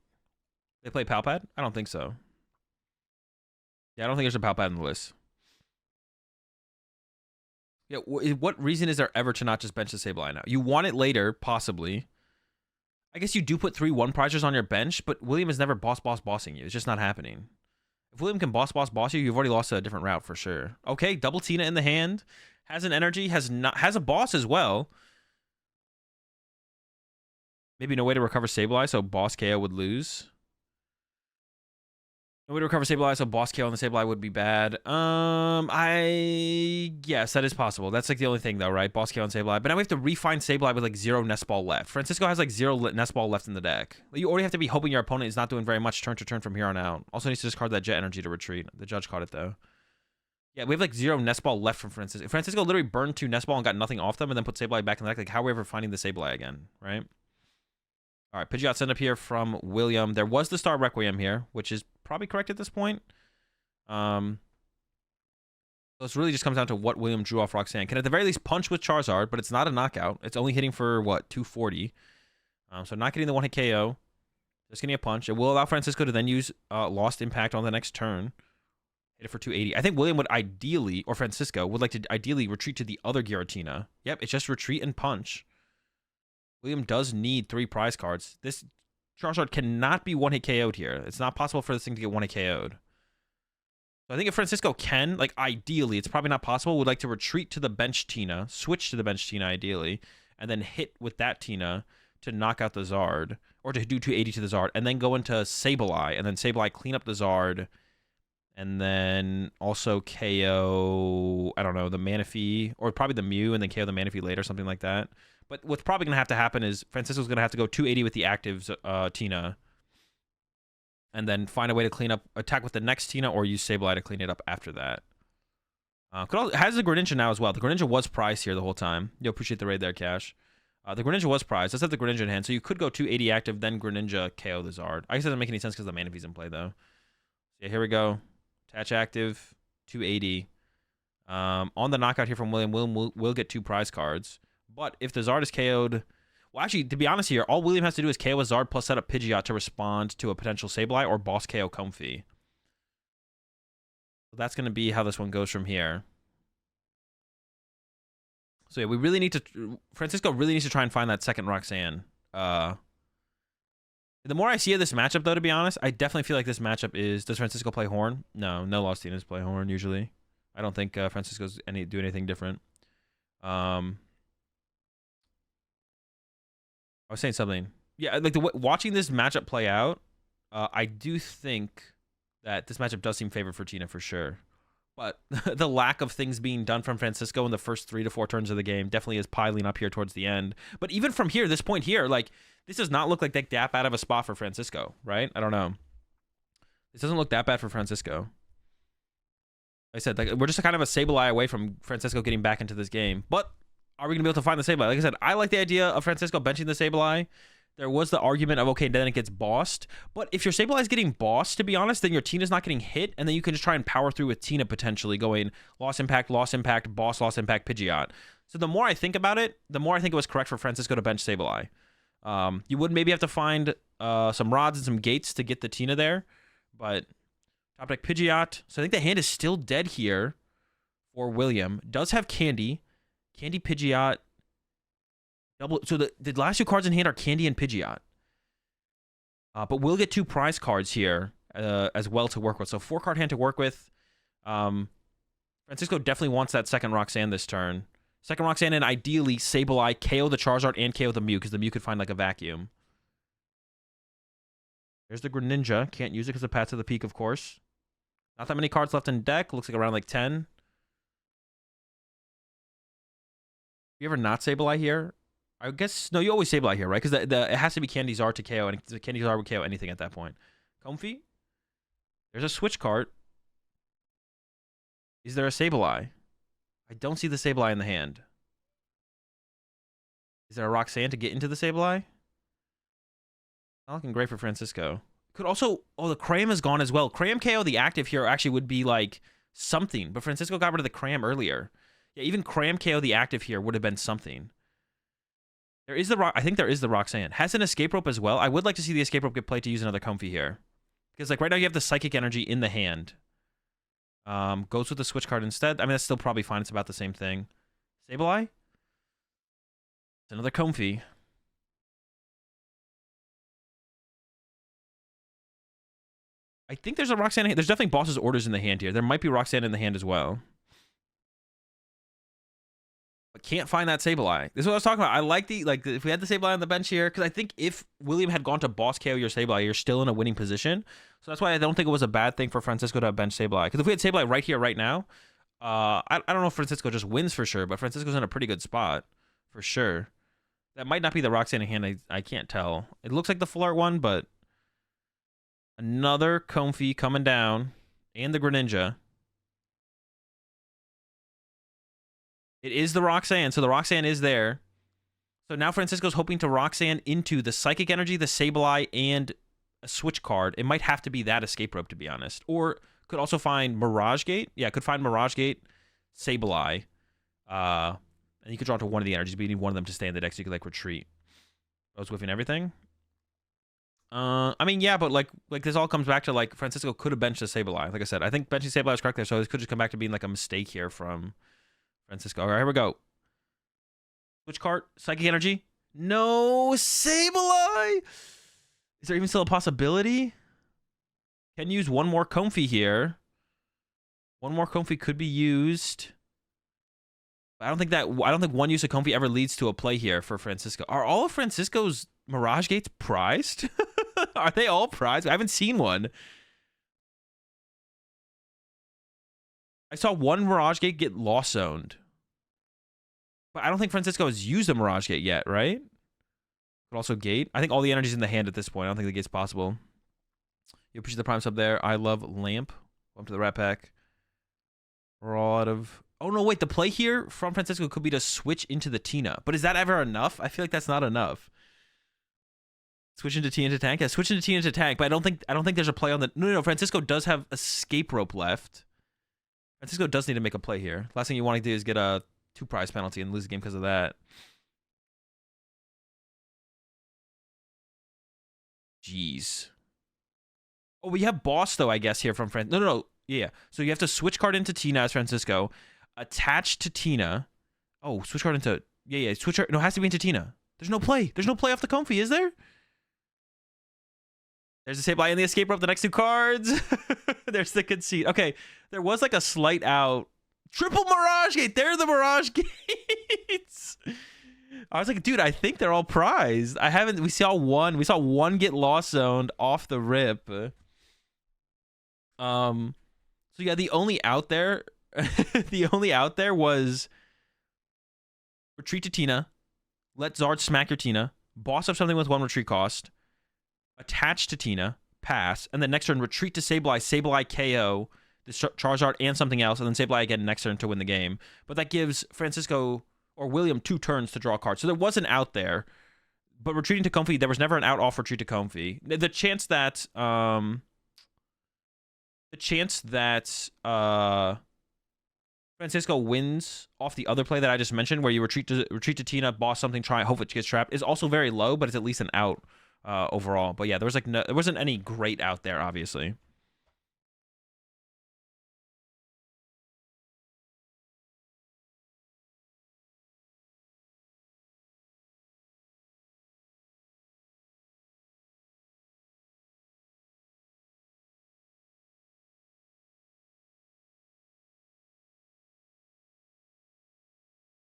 They play Palpad? I don't think so. Yeah, I don't think there's a Palpad in the list. Yeah, what reason is there ever to not just bench the Sableye now? You want it later, possibly. I guess you do put 3 1-prizers on your bench, but William is never bossing you. It's just not happening. If William can boss you, you've already lost a different route for sure. Okay, double Tina in the hand. Has an energy, has a boss as well. Maybe no way to recover Sableye, so boss KO would lose. No way to recover Sableye, so boss KO on the Sableye would be bad. Yes, that is possible. That's like the only thing though, right? Boss KO on Sableye. But now we have to refine Sableye with like 0 Nest Ball left. Francisco has like 0 Nest Ball left in the deck. You already have to be hoping your opponent is not doing very much turn to turn from here on out. Also needs to discard that Jet Energy to retreat. The judge caught it though. Yeah, we have like 0 Nest Ball left from Francisco. Francisco literally burned 2 Nest Ball and got nothing off them and then put Sableye back in the deck. Like, how are we ever finding the Sableye again, right? All right, Pidgeot send up here from William. There was the Star Requiem here, which is probably correct at this point. So it really just comes down to what William drew off Roxanne. Can at the very least punch with Charizard, but it's not a knockout. It's only hitting for, what, 240. So not getting the one-hit KO. Just getting a punch. It will allow Francisco to then use Lost Impact on the next turn. Hit it for 280. I think William would ideally, or Francisco, would like to ideally retreat to the other Giratina. Yep, it's just retreat and punch. William does need 3 prize cards. This Charizard cannot be one-hit KO'd here. It's not possible for this thing to get one-hit KO'd. So I think if Francisco can, like ideally, it's probably not possible, would like to retreat to the bench Tina, switch to the bench Tina ideally, and then hit with that Tina to knock out the Zard, or to do 280 to the Zard, and then go into Sableye, and then Sableye clean up the Zard, and then also KO, I don't know, the Manaphy, or probably the Mew, and then KO the Manaphy later, something like that. But what's probably going to have to happen is Francisco's going to have to go 280 with the active Tina, and then find a way to clean up, attack with the next Tina, or use Sableye to clean it up after that. Has the Greninja now as well. The Greninja was prized here the whole time. You'll appreciate the raid there, Cash. The Greninja was prized. Let's have the Greninja in hand. So you could go 280 active, then Greninja KO the Zard. I guess it doesn't make any sense because the Manaphy's in play, though. So yeah, here we go. Attach active, 280. On the knockout here from William, we'll get 2 prize cards. But if the Zard is KO'd... Well, actually, to be honest here, all William has to do is KO a Zard plus set up Pidgeot to respond to a potential Sableye or boss KO Comfey. So that's going to be how this one goes from here. So yeah, we really need to... Francisco really needs to try and find that second Roxanne. The more I see of this matchup, though, to be honest, I definitely feel like this matchup is... Does Francisco play Horn? No Lostinas play Horn, usually. I don't think Francisco's do anything different. I was saying something. Yeah, like watching this matchup play out, I do think that this matchup does seem favored for Tina for sure. But the lack of things being done from Francisco in the first 3 to 4 turns of the game definitely is piling up here towards the end. But even from here, this point here, like, this does not look like they gap out of a spot for Francisco, right? I don't know. This doesn't look that bad for Francisco. Like I said, like, we're just kind of a Sableye away from Francisco getting back into this game. But are we going to be able to find the Sableye? Like I said, I like the idea of Francisco benching the Sableye. There was the argument of, okay, then it gets bossed. But if your Sableye is getting bossed, to be honest, then your Tina's not getting hit, and then you can just try and power through with Tina potentially going loss impact, boss, loss impact, Pidgeot. So the more I think about it, the more I think it was correct for Francisco to bench Sableye. You would maybe have to find some rods and some gates to get the Tina there, but top deck Pidgeot. So I think the hand is still dead here for William. Does have Candy. Candy, Pidgeot. So the last 2 cards in hand are Candy and Pidgeot. But we'll get 2 prize cards here as well to work with. So 4-card hand to work with. Francisco definitely wants that second Roxanne this turn. Second Roxanne and ideally Sableye, KO the Charizard and KO the Mew because the Mew could find like a vacuum. There's the Greninja. Can't use it because of Path to the Peak, of course. Not that many cards left in deck. Looks like around like 10. You ever not Sableye here? I guess, no, you always Sableye here, right? Because it has to be Candy Zard to KO, and Candy Zard would KO anything at that point. Comfey? There's a switch card. Is there a Sableye? I don't see the Sableye in the hand. Is there a Roxanne to get into the Sableye? Not looking great for Francisco. Could also... Oh, the Cram is gone as well. Cram KO, the active here, actually would be like something. But Francisco got rid of the Cram earlier. Yeah, even Cram KO, the active here, would have been something. There is I think there is the Roxanne. Has an escape rope as well. I would like to see the escape rope get played to use another Comfey here. Because like right now you have the Psychic Energy in the hand. Goes with the switch card instead. I mean, that's still probably fine. It's about the same thing. Sableye? It's another Comfey. I think there's a Roxanne. There's definitely Boss's Orders in the hand here. There might be Roxanne in the hand as well. But can't find that Sableye. This is what I was talking about. I like if we had the Sableye on the bench here, because I think if William had gone to boss KO your Sableye, you're still in a winning position. So that's why I don't think it was a bad thing for Francisco to have bench Sableye. Because if we had Sableye right here, right now, I don't know if Francisco just wins for sure, but Francisco's in a pretty good spot for sure. That might not be the Roxanne in hand. I can't tell. It looks like the full art one, but another Comfey coming down and the Greninja. It is the Roxanne, so the Roxanne is there. So now Francisco's hoping to Roxanne into the Psychic Energy, the Sableye, and a switch card. It might have to be that escape rope, to be honest. Or could also find Mirage Gate. Yeah, could find Mirage Gate, Sableye. And you could draw to one of the energies, but you need one of them to stay in the deck so you could like retreat. I was whiffing everything. I mean, yeah, but like this all comes back to like Francisco could have benched a Sableye. Like I said, I think benching Sableye was correct there, so this could just come back to being like a mistake here from Francisco. All right, here we go. Switch card, Psychic Energy. No Sableye. Is there even still a possibility? Can use one more Comfey here. One more Comfey could be used. I don't think one use of Comfey ever leads to a play here for Francisco. Are all of Francisco's Mirage Gates prized? Are they all prized? I haven't seen one. I saw one Mirage Gate get lost zoned. But I don't think Francisco has used a Mirage Gate yet, right? But also Gate. I think all the energy's in the hand at this point. I don't think the Gate's possible. You appreciate the Prime sub there. I love Lamp. Welcome to the Rat Pack. We're all out of... Oh, no, wait. The play here from Francisco could be to switch into the Tina. But is that ever enough? I feel like that's not enough. Switch into Tina into tank? Yeah, switch into Tina into tank. But I don't think there's a play on the... No. Francisco does have Escape Rope left. Francisco does need to make a play here. Last thing you want to do is get a 2 prize penalty and lose the game because of that. Jeez. Oh, we have Boss, though, I guess, here from Francisco. No. Yeah. So you have to switch card into Tina as Francisco. Attach to Tina. Oh, switch card into... Yeah. Switch card... No, it has to be into Tina. There's no play. There's no play off the Comfey, is there? There's the Sableye and the Escape Rope, the next 2 cards. There's the conceit. Okay, there was like a slight out. Triple Mirage Gate. They're the Mirage Gates. I was like, dude, I think they're all prized. We saw one get lost zoned off the rip. So yeah, the only out there was retreat to Tina, let Zard smack your Tina, boss up something with 1 retreat cost, attach to Tina, pass, and then next turn retreat to Sableye KO, the Charizard and something else, and then Sableye again next turn to win the game. But that gives Francisco or William 2 turns to draw a card. So there was an out there, but retreating to Comfey, there was never an out off retreat to Comfey. The chance that Francisco wins off the other play that I just mentioned, where you retreat to Tina, boss something, try, hope it gets trapped, is also very low, but it's at least an out overall. But yeah, there wasn't any great out there, obviously.